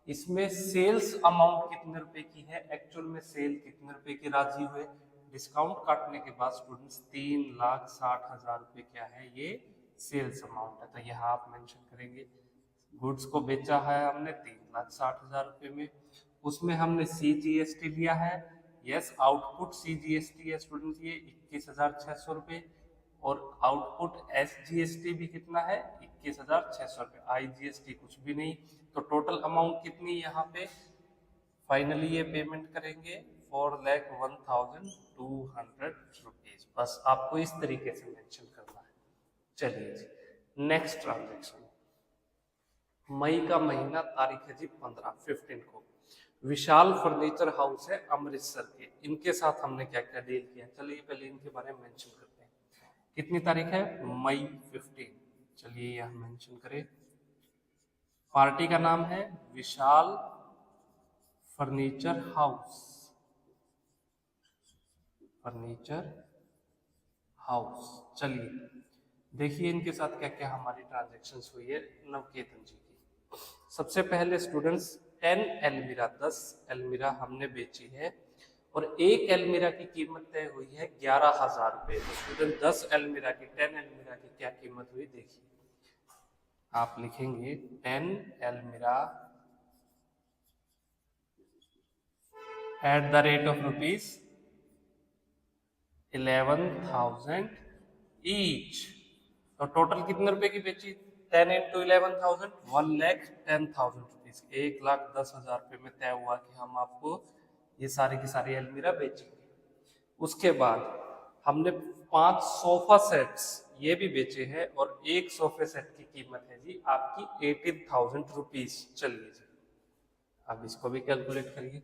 इसमें सेल्स अमाउंट कितने रुपए की है, एक्चुअल में सेल कितने रुपए की राजी हुए, डिस्काउंट काटने के बाद स्टूडेंट्स 3,60,000 रुपए क्या है, ये सेल्स अमाउंट है। तो यहाँ आप मेंशन करेंगे गुड्स को बेचा है हमने 3,60,000 रुपए में, उसमें हमने सीजीएसटी लिया है, यस आउटपुट सीजीएसटी है स्टूडेंट्स ये 21,600 रुपए, और आउटपुट एसजीएसटी भी कितना है 21,600 रुपए, आईजीएसटी कुछ भी नहीं। तो टोटल अमाउंट कितनी यहाँ पे फाइनली ये पेमेंट करेंगे 4,01,200 रुपीज। बस आपको इस तरीके से मेंशन करना है। चलिए जी नेक्स्ट ट्रांजेक्शन, मई का महीना, तारीख है जी 15 को, विशाल फर्नीचर हाउस है अमृतसर के, इनके साथ हमने क्या क्या डील किया, चलिए पहले इनके बारे में मेंशन करते हैं। कितनी तारीख है, मई 15। चलिए यह मेंशन करें, पार्टी का नाम है विशाल फर्नीचर हाउस, फर्नीचर हाउस। चलिए देखिए इनके साथ क्या क्या हमारी ट्रांजैक्शंस हुई है नवकेतन जी की। सबसे पहले स्टूडेंट्स 10 अलमीरा, 10 अलमीरा हमने बेची है, और एक एलमीरा की कीमत तय हुई है 11,000 रुपये। तो स्टूडेंट 10 एलमीरा की 10 एलमीरा की क्या कीमत हुई देखिए, आप लिखेंगे 10 almirah eight the rate of rupees 11,000 each. तो टोटल कितने रुपए की बेची, 10 इंटू 11,000 1,10,000 रुपीज, 1,10,000 रुपये में तय हुआ कि हम आपको ये सारी की सारी अलमीरा बेचेंगे। उसके बाद हमने 5 सोफा सेट्स ये भी बेचे हैं और एक सोफे सेट की कीमत है जी आपकी 18,000 रुपीज। चलिए जी अब इसको भी कैलकुलेट करिए,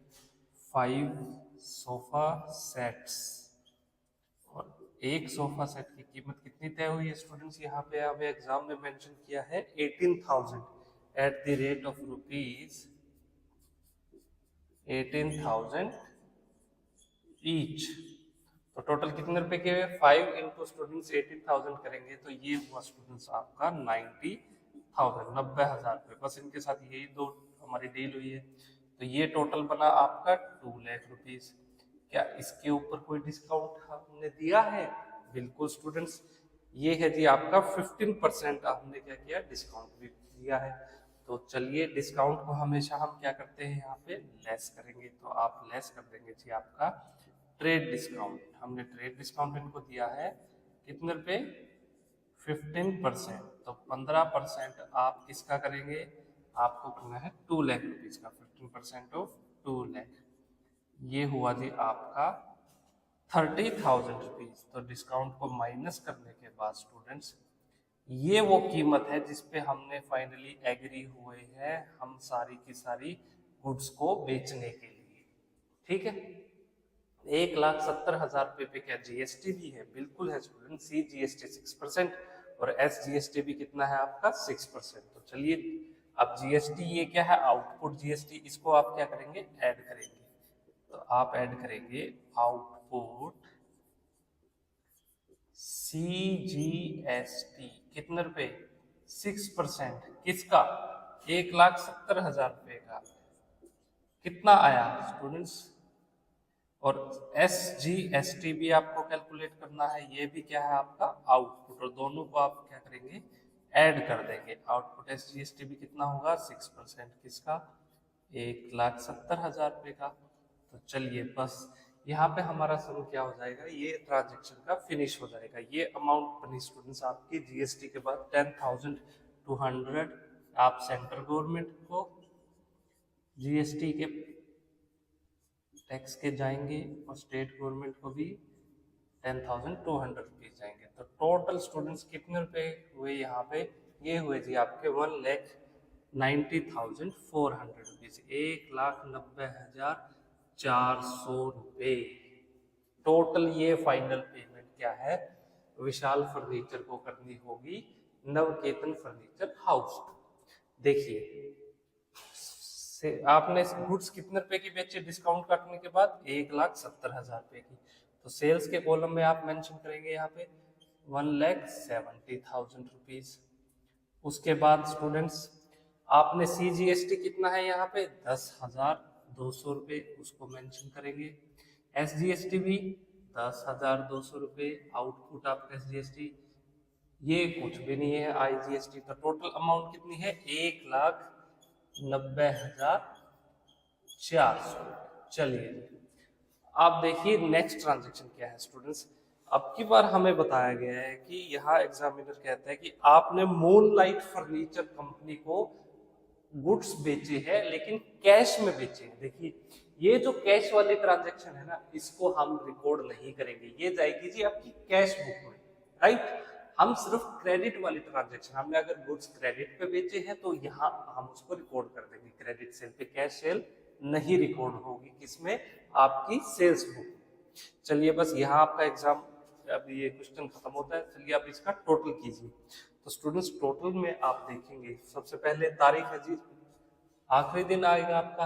5 सोफा सेट्स और एक सोफा सेट की कीमत कितनी तय हुई है स्टूडेंट्स, यहाँ पे हमें एग्जाम में मेंशन किया है 18,000 eight the rate of rupees 18,000 each. तो टोटल कितने रुपए के हुए, 5 इंटू स्टूडेंट्स 18,000 करेंगे तो ये हुआ स्टूडेंट्स आपका 90,000, 90,000 रुपये। बस इनके साथ यही दो हमारी डील हुई है। तो ये टोटल बना आपका 2 लाख रुपीज। क्या इसके ऊपर कोई डिस्काउंट हमने दिया है? बिल्कुल स्टूडेंट्स, ये है जी आपका 15% हमने क्या किया, डिस्काउंट भी दिया है। तो चलिए डिस्काउंट को हमेशा हम क्या करते हैं, यहाँ पे लेस करेंगे। तो आप लेस कर देंगे जी आपका ट्रेड डिस्काउंट। हमने ट्रेड डिस्काउंट इनको दिया है कितने रुपए, 15%। तो 15% आप किसका करेंगे, आपको करना है 2 लाख रुपीज का, 15% ऑफ 2 लाख, ये हुआ जी आपका 30,000 रुपीज। तो डिस्काउंट को माइनस करने के बाद स्टूडेंट्स ये वो कीमत है जिसपे हमने फाइनली एग्री हुए हैं हम सारी की सारी गुड्स को बेचने के लिए। ठीक है, 1,70,000 रुपये पे क्या जीएसटी भी है? बिल्कुल है स्टूडेंट, सी जीएसटी 6% और एस जीएसटी भी कितना है आपका 6%। तो चलिए अब जीएसटी ये क्या है, आउटपुट जीएसटी, इसको आप क्या करेंगे, ऐड करेंगे। तो आप ऐड करेंगे आउटपुट CGST कितने रुपए, 6%। किसका, 1,70,000 रुपये का। कितना आया स्टूडेंट्स, और SGST भी आपको कैलकुलेट करना है, ये भी क्या है आपका आउटपुट, और दोनों को आप क्या करेंगे, ऐड कर देंगे। आउटपुट SGST भी कितना होगा, 6%। किसका, 1,70,000 रुपये का। तो चलिए बस यहाँ पे हमारा सम क्या हो जाएगा, ये ट्रांजेक्शन का फिनिश हो जाएगा। ये अमाउंट बनी स्टूडेंट्स आपकी जीएसटी के बाद 10,200। आप सेंट्रल गवर्नमेंट को जीएसटी के टैक्स के जाएंगे और स्टेट गवर्नमेंट को भी 10,200 रुपीज जाएंगे। तो टोटल स्टूडेंट्स कितने रुपए हुए यहाँ पे, ये हुए जी आपके 1,90,400 रुपीज, 1,90,400 रुपये टोटल। ये फाइनल पेमेंट क्या है, विशाल फर्नीचर को करनी होगी नवकेतन फर्नीचर हाउस। देखिए आपने गुड्स कितने रुपए की बेची डिस्काउंट काटने के बाद, 1,70,000 रुपए की। तो सेल्स के कॉलम में आप मेंशन करेंगे यहाँ पे 1,70,000 रुपीज। उसके बाद स्टूडेंट्स आपने CGST कितना है यहाँ पे, 10,200 रुपये, उसको मेंशन करेंगे। SGST भी 10,200 रुपये, आउटपुट आपका SGST ये कुछ भी नहीं है, IGST। तो टोटल अमाउंट कितनी है, 1,90,400। चलिए आप देखिए नेक्स्ट ट्रांजेक्शन क्या है स्टूडेंट्स। अब की बार हमें बताया गया है कि यहाँ एग्जामिनर कहता है कि आपने मूनलाइट फर्नीचर कंपनी को गुड्स बेचे हैं लेकिन कैश में बेचे हैं। देखिए ये जो कैश वाली ट्रांजेक्शन है ना, इसको हम रिकॉर्ड नहीं करेंगे, ये जाएगी जी आपकी कैश बुक में, राइट। हम सिर्फ क्रेडिट वाली ट्रांजेक्शन, हमने अगर गुड्स क्रेडिट पे बेचे हैं तो यहाँ हम उसको रिकॉर्ड कर देंगे क्रेडिट सेल पे, कैश सेल नहीं रिकॉर्ड होगी किसमें, आपकी सेल्स बुक। चलिए बस यहाँ आपका एग्जाम अब ये क्वेश्चन खत्म होता है। चलिए आप इसका टोटल कीजिए। तो स्टूडेंट्स टोटल में आप देखेंगे सबसे पहले तारीख है जी, आखिरी दिन आएगा आपका,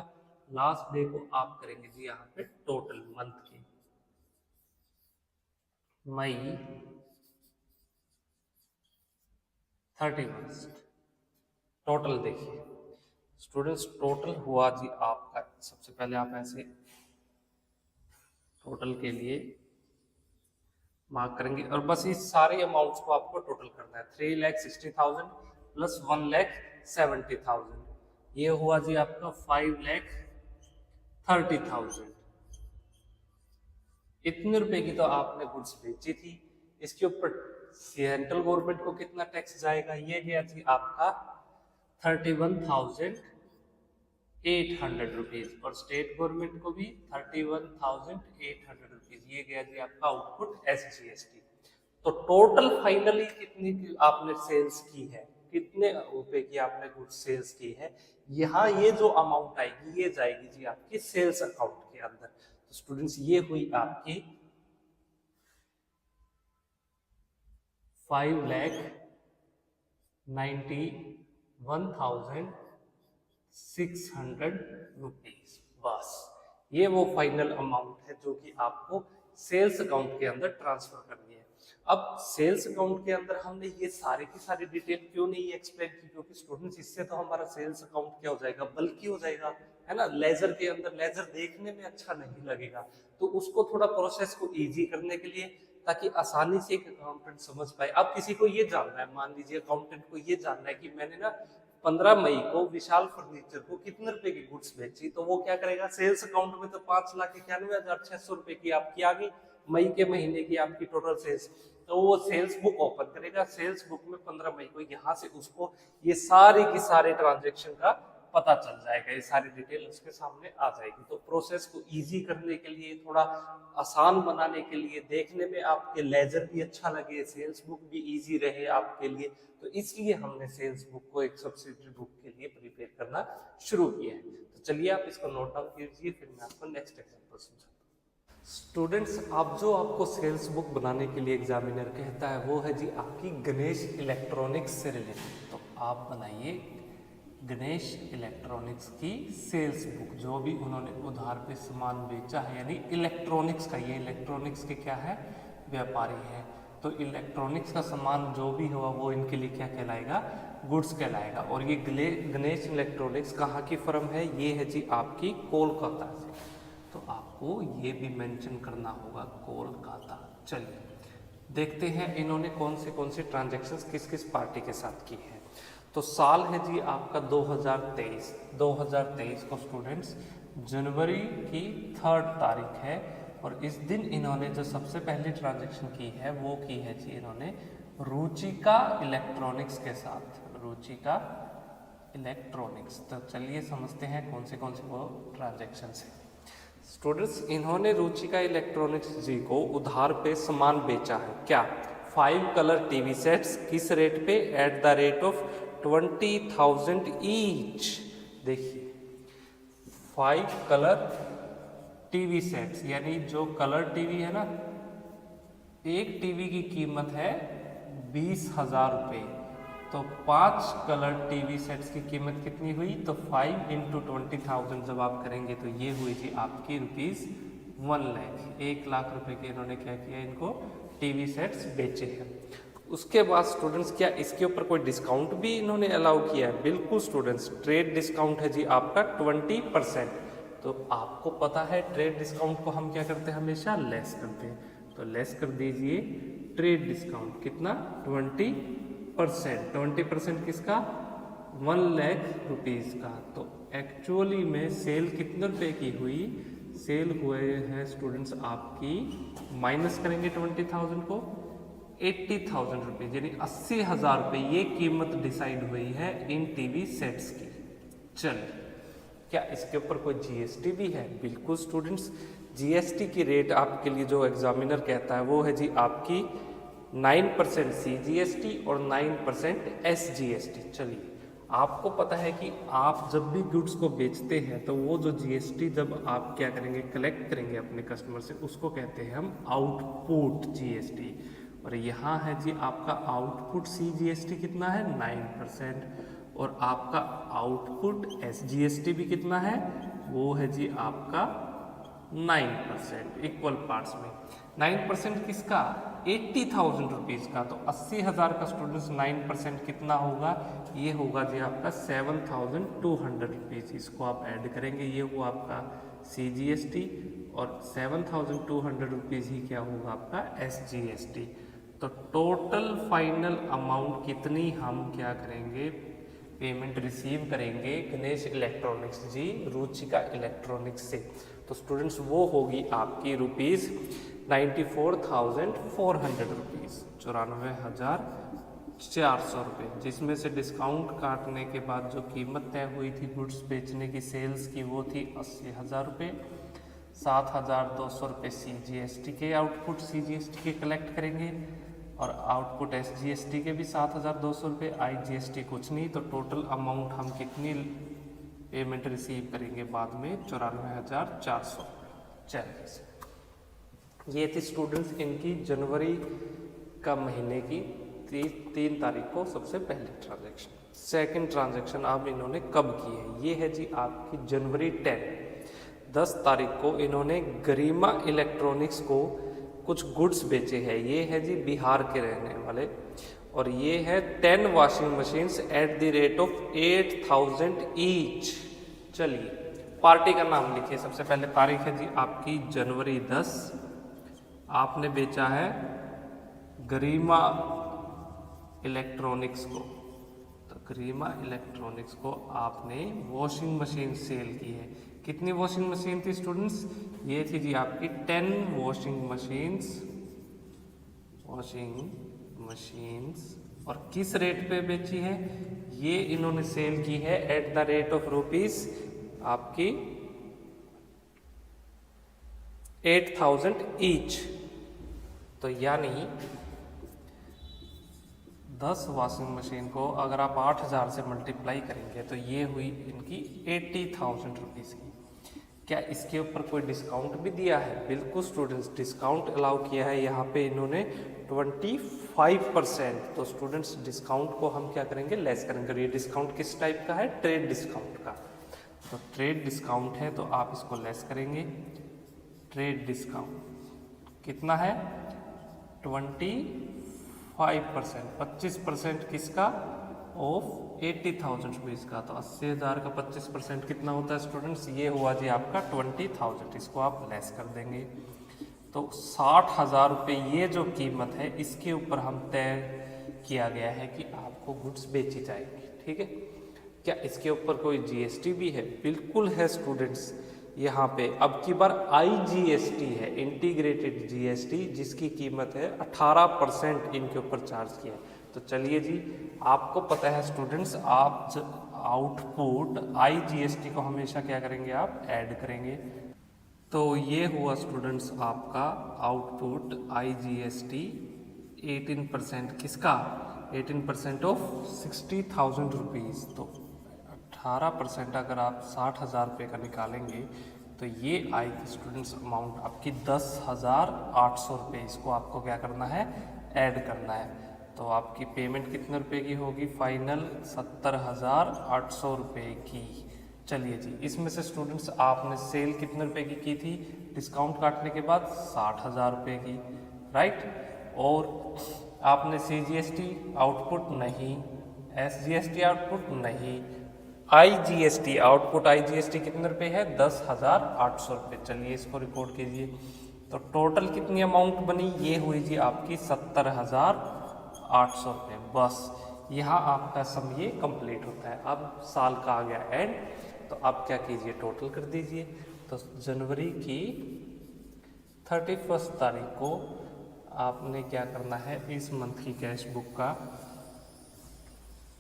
लास्ट डे को आप करेंगे जी यहाँ पे टोटल मंथ की, मई 31। टोटल देखिए स्टूडेंट्स, टोटल हुआ जी आपका, सबसे पहले आप ऐसे टोटल के लिए मार्क करेंगे और बस इस सारे अमाउंट्स को आपको टोटल करना है। 3,60,000 प्लस 1,70,000, ये हुआ जी आपका 5,30,000। इतने रुपए की तो आपने गुड्स बेची थी। इसके ऊपर सेंट्रल गवर्नमेंट को कितना टैक्स जाएगा, ये गया जी आपका 31,800 रुपीज और स्टेट गवर्नमेंट को भी 31,800 रुपीज, ये गया जी आपका आउटपुट SGST। तो टोटल फाइनली कितनी की आपने सेल्स की है, कितने रुपए की आपने गुड्स सेल्स की है, यहाँ ये जो अमाउंट आएगी ये जाएगी जी आपकी सेल्स अकाउंट के अंदर। तो स्टूडेंट्स ये हुई आपकी 5,91,600 रुपीज। बस ये वो फाइनल अमाउंट है जो कि आपको सेल्स अकाउंट के अंदर ट्रांसफर करनी है। अब सेल्स अकाउंट के अंदर हमने ये सारी की सारी डिटेल क्यों नहीं एक्सप्लेन की, क्योंकि स्टूडेंट्स इससे तो हमारा सेल्स अकाउंट क्या हो जाएगा, बल्कि हो जाएगा, है ना। लेजर के अंदर लेजर देखने में अच्छा नहीं लगेगा, तो उसको थोड़ा प्रोसेस को इजी करने के लिए, ताकि आसानी से एक अकाउंटेंट समझ पाए। अब किसी को ये जानना है, मान लीजिए अकाउंटेंट को ये जानना है कि मैंने ना 15 मई को विशाल फर्नीचर को कितने रुपए की गुड्स बेची, तो वो क्या करेगा, सेल्स अकाउंट में तो 5,91,600 रुपए की आपकी आ गई, मई के महीने की आपकी टोटल सेल्स, तो वो सेल्स बुक ओपन करेगा। सेल्स बुक में 15 मई को यहाँ से उसको ये सारे की सारे ट्रांजेक्शन का पता चल जाएगा, ये सारी डिटेल उसके सामने आ जाएगी। तो प्रोसेस को इजी करने के लिए, थोड़ा आसान बनाने के लिए, देखने में आपके लेजर भी अच्छा लगे, सेल्स बुक भी इजी रहे आपके लिए, तो इसलिए हमने सेल्स बुक को एक सब्सिडरी बुक के लिए प्रिपेयर करना शुरू किया है। तो चलिए आप इसको नोट डाउन कीजिए, फिर मैं आपको नेक्स्ट एग्जाम्पल समझाता हूँ। स्टूडेंट्स, आप जो आपको सेल्स बुक बनाने के लिए एग्जामिनर कहता है वो है जी आपकी गणेश इलेक्ट्रॉनिक्स से रिलेटेड। तो आप बनाइए गणेश इलेक्ट्रॉनिक्स की सेल्स बुक, जो भी उन्होंने उधार पे सामान बेचा है, यानी इलेक्ट्रॉनिक्स का, ये इलेक्ट्रॉनिक्स के क्या है, व्यापारी है। तो इलेक्ट्रॉनिक्स का सामान जो भी हुआ वो इनके लिए क्या कहलाएगा, गुड्स कहलाएगा। और ये गणेश इलेक्ट्रॉनिक्स कहाँ की फर्म है, ये है जी आपकी कोलकाता से। तो आपको ये भी मेंशन करना होगा, कोलकाता। चलिए देखते हैं इन्होंने कौन से ट्रांजैक्शंस किस किस पार्टी के साथ की है। तो साल है जी आपका 2023। 2023 को स्टूडेंट्स जनवरी की 3 तारीख है, और इस दिन इन्होंने जो सबसे पहली ट्रांजैक्शन की है वो की है जी इन्होंने रुचिका इलेक्ट्रॉनिक्स के साथ, रुचिका इलेक्ट्रॉनिक्स। तो चलिए समझते हैं कौन से वो ट्रांजैक्शंस हैं। स्टूडेंट्स, इन्होंने रुचिका इलेक्ट्रॉनिक्स जी को उधार पे सामान बेचा है, क्या, 5 कलर टीवी सेट्स, किस रेट पे, eight the rate of 20,000 each. देखिए 5 कलर टीवी सेट्स, यानी जो कलर टीवी है ना, एक टीवी की कीमत है 20,000 रुपये, तो 5 कलर टीवी सेट्स की कीमत कितनी हुई, तो 5 × 20,000 जब आप करेंगे तो ये हुई थी आपकी रुपीज़ 1 लाख। 1 लाख रुपए के इन्होंने क्या किया, इनको टीवी सेट्स बेचे हैं। उसके बाद स्टूडेंट्स, क्या इसके ऊपर कोई डिस्काउंट भी इन्होंने अलाउ किया है? बिल्कुल स्टूडेंट्स, ट्रेड डिस्काउंट है जी आपका 20%। तो आपको पता है ट्रेड डिस्काउंट को हम क्या करते हैं, हमेशा लेस करते हैं। तो लेस कर दीजिए ट्रेड डिस्काउंट, कितना, 20%। 20% किसका, 1 लाख रुपीज़ का। तो एक्चुअली में सेल कितने रुपए की हुई, सेल हुए हैं स्टूडेंट्स आपकी, माइनस करेंगे 20,000 को, 80,000 रुपीज़, यानी 80,000 रुपये ये कीमत डिसाइड हुई है इन टीवी सेट्स की। चलिए, क्या इसके ऊपर कोई जीएसटी भी है? बिल्कुल स्टूडेंट्स, जीएसटी की रेट आपके लिए जो एग्जामिनर कहता है वो है जी आपकी 9% CGST और 9% SGST। चलिए, आपको पता है कि आप जब भी गुड्स को बेचते हैं तो वो जो जीएसटी जब आप क्या करेंगे, कलेक्ट करेंगे अपने कस्टमर से, उसको कहते हैं हम आउटपुट जीएसटी। और यहाँ है जी आपका आउटपुट CGST कितना है, 9%, और आपका आउटपुट SGST भी कितना है, वो है जी आपका 9%, इक्वल पार्ट्स में। 9% किसका, 80,000 रुपीज़ का। तो 80,000 का स्टूडेंट्स 9% कितना होगा, ये होगा जी आपका 7,200 रुपीज़। इसको आप ऐड करेंगे, ये हुआ आपका CGST और 7,200 रुपीज़ ही क्या होगा आपका SGST। तो टोटल फाइनल अमाउंट कितनी हम क्या करेंगे पेमेंट रिसीव करेंगे गणेश इलेक्ट्रॉनिक्स जी, रुचिका इलेक्ट्रॉनिक्स से। तो स्टूडेंट्स वो होगी आपकी रुपीज़ 94,400 रुपीज़, 94,400 रुपये, जिसमें से डिस्काउंट काटने के बाद जो कीमत तय हुई थी गुड्स बेचने की सेल्स की वो थी 80,000 रुपये। 7,200 रुपये CGST के आउटपुट CGST के कलेक्ट करेंगे और आउटपुट SGST के भी 7,200 रुपये, IGST कुछ नहीं। तो टोटल अमाउंट हम कितनी पेमेंट रिसीव करेंगे बाद में 94,400। चलिए ये थी स्टूडेंट्स इनकी जनवरी का महीने की 3 तारीख को सबसे पहली ट्रांजैक्शन। सेकंड ट्रांजैक्शन अब इन्होंने कब की है, ये है जी आपकी जनवरी 10 तारीख को इन्होंने गरिमा इलेक्ट्रॉनिक्स को कुछ गुड्स बेचे हैं। ये है जी बिहार के रहने वाले और ये है 10 washing machines eight the rate of 8,000 each. चलिए पार्टी का नाम लिखिए। सबसे पहले तारीख है जी आपकी जनवरी 10, आपने बेचा है गरिमा इलेक्ट्रॉनिक्स को। तो गरिमा इलेक्ट्रॉनिक्स को आपने वॉशिंग मशीन सेल की है। कितनी वॉशिंग मशीन थी स्टूडेंट्स, ये थी जी आपकी 10 वॉशिंग मशीन्स और किस रेट पे बेची है, ये इन्होंने सेल की है at the rate of rupees आपकी 8,000 ईच। तो यानी 10 वॉशिंग मशीन को अगर आप 8,000 से मल्टीप्लाई करेंगे तो ये हुई इनकी 80,000 रुपीज़ की। क्या इसके ऊपर कोई डिस्काउंट भी दिया है? बिल्कुल स्टूडेंट्स, डिस्काउंट अलाउ किया है यहाँ पे इन्होंने 25%। तो स्टूडेंट्स डिस्काउंट को हम क्या करेंगे, लेस करेंगे। ये डिस्काउंट किस टाइप का है, ट्रेड डिस्काउंट का। तो ट्रेड डिस्काउंट है तो आप इसको लेस करेंगे। ट्रेड डिस्काउंट कितना है 25%, 25% किसका, ऑफ 80,000 रुपीज़ का। तो 80,000 का 25% कितना होता है स्टूडेंट्स, ये हुआ जी आपका 20,000। इसको आप लेस कर देंगे तो 60,000 रुपये ये जो कीमत है इसके ऊपर हम तय किया गया है कि आपको गुड्स बेची जाएगी। ठीक है, क्या इसके ऊपर कोई GST भी है? बिल्कुल है स्टूडेंट्स। यहाँ पे अब की बार IGST है, इंटीग्रेटेड GST, जिसकी कीमत है 18% इनके ऊपर चार्ज किया है। तो चलिए जी, आपको पता है स्टूडेंट्स, आप आउटपुट IGST को हमेशा क्या करेंगे, आप ऐड करेंगे। तो ये हुआ स्टूडेंट्स आपका आउटपुट IGST 18% किसका, 18% ऑफ 60,000 रुपीज़। तो 18% अगर आप 60,000 रुपये का निकालेंगे तो ये आएगी स्टूडेंट्स अमाउंट आपकी 10,800 रुपये। इसको आपको क्या करना है, ऐड करना है। तो आपकी पेमेंट कितने रुपए की होगी, फाइनल 70,800 रुपये की। चलिए जी, इसमें से स्टूडेंट्स आपने सेल कितने रुपए की थी डिस्काउंट काटने के बाद, 60,000 रुपये की, राइट। और आपने CGST आउटपुट नहीं, SGST आउटपुट नहीं, IGST आउटपुट IGST कितने रुपए है, 10,800 रुपये। चलिए इसको रिकॉर्ड कीजिए। तो टोटल कितनी अमाउंट बनी, ये हुई जी आपकी 70,800 रुपये। बस यहाँ आपका सम ये कंप्लीट होता है। अब साल का आ गया एंड, तो आप क्या कीजिए, टोटल कर दीजिए। तो जनवरी की 31 तारीख को आपने क्या करना है, इस मंथ की कैश बुक का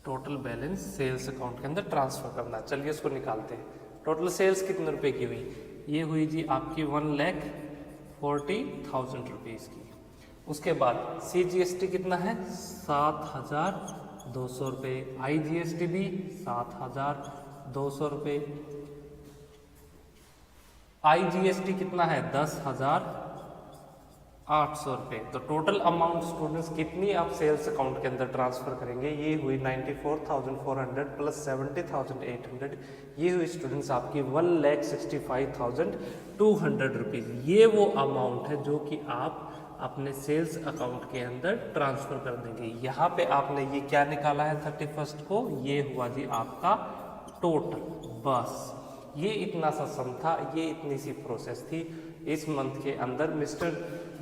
टोटल बैलेंस सेल्स अकाउंट के अंदर ट्रांसफर करना। चलिए उसको निकालते हैं। टोटल सेल्स कितने रुपए की हुई, ये हुई जी आपकी 1,40,000 रुपीज़ की। उसके बाद CGST कितना है, 7,200 रुपये, IGST भी 7,200 रुपये, IGST कितना है 10,800 रुपये। तो टोटल अमाउंट स्टूडेंट्स कितनी आप सेल्स अकाउंट के अंदर ट्रांसफर करेंगे, ये हुई 94,400 प्लस 70,800, ये हुई स्टूडेंट्स आपकी 1,65,200 रुपीज़। ये वो अमाउंट है जो कि आप अपने सेल्स अकाउंट के अंदर ट्रांसफर कर देंगे। यहाँ पे आपने ये क्या निकाला है 31 को, ये हुआ जी आपका टोटल। बस ये इतना सा सम था, ये इतनी सी प्रोसेस थी। इस मंथ के अंदर मिस्टर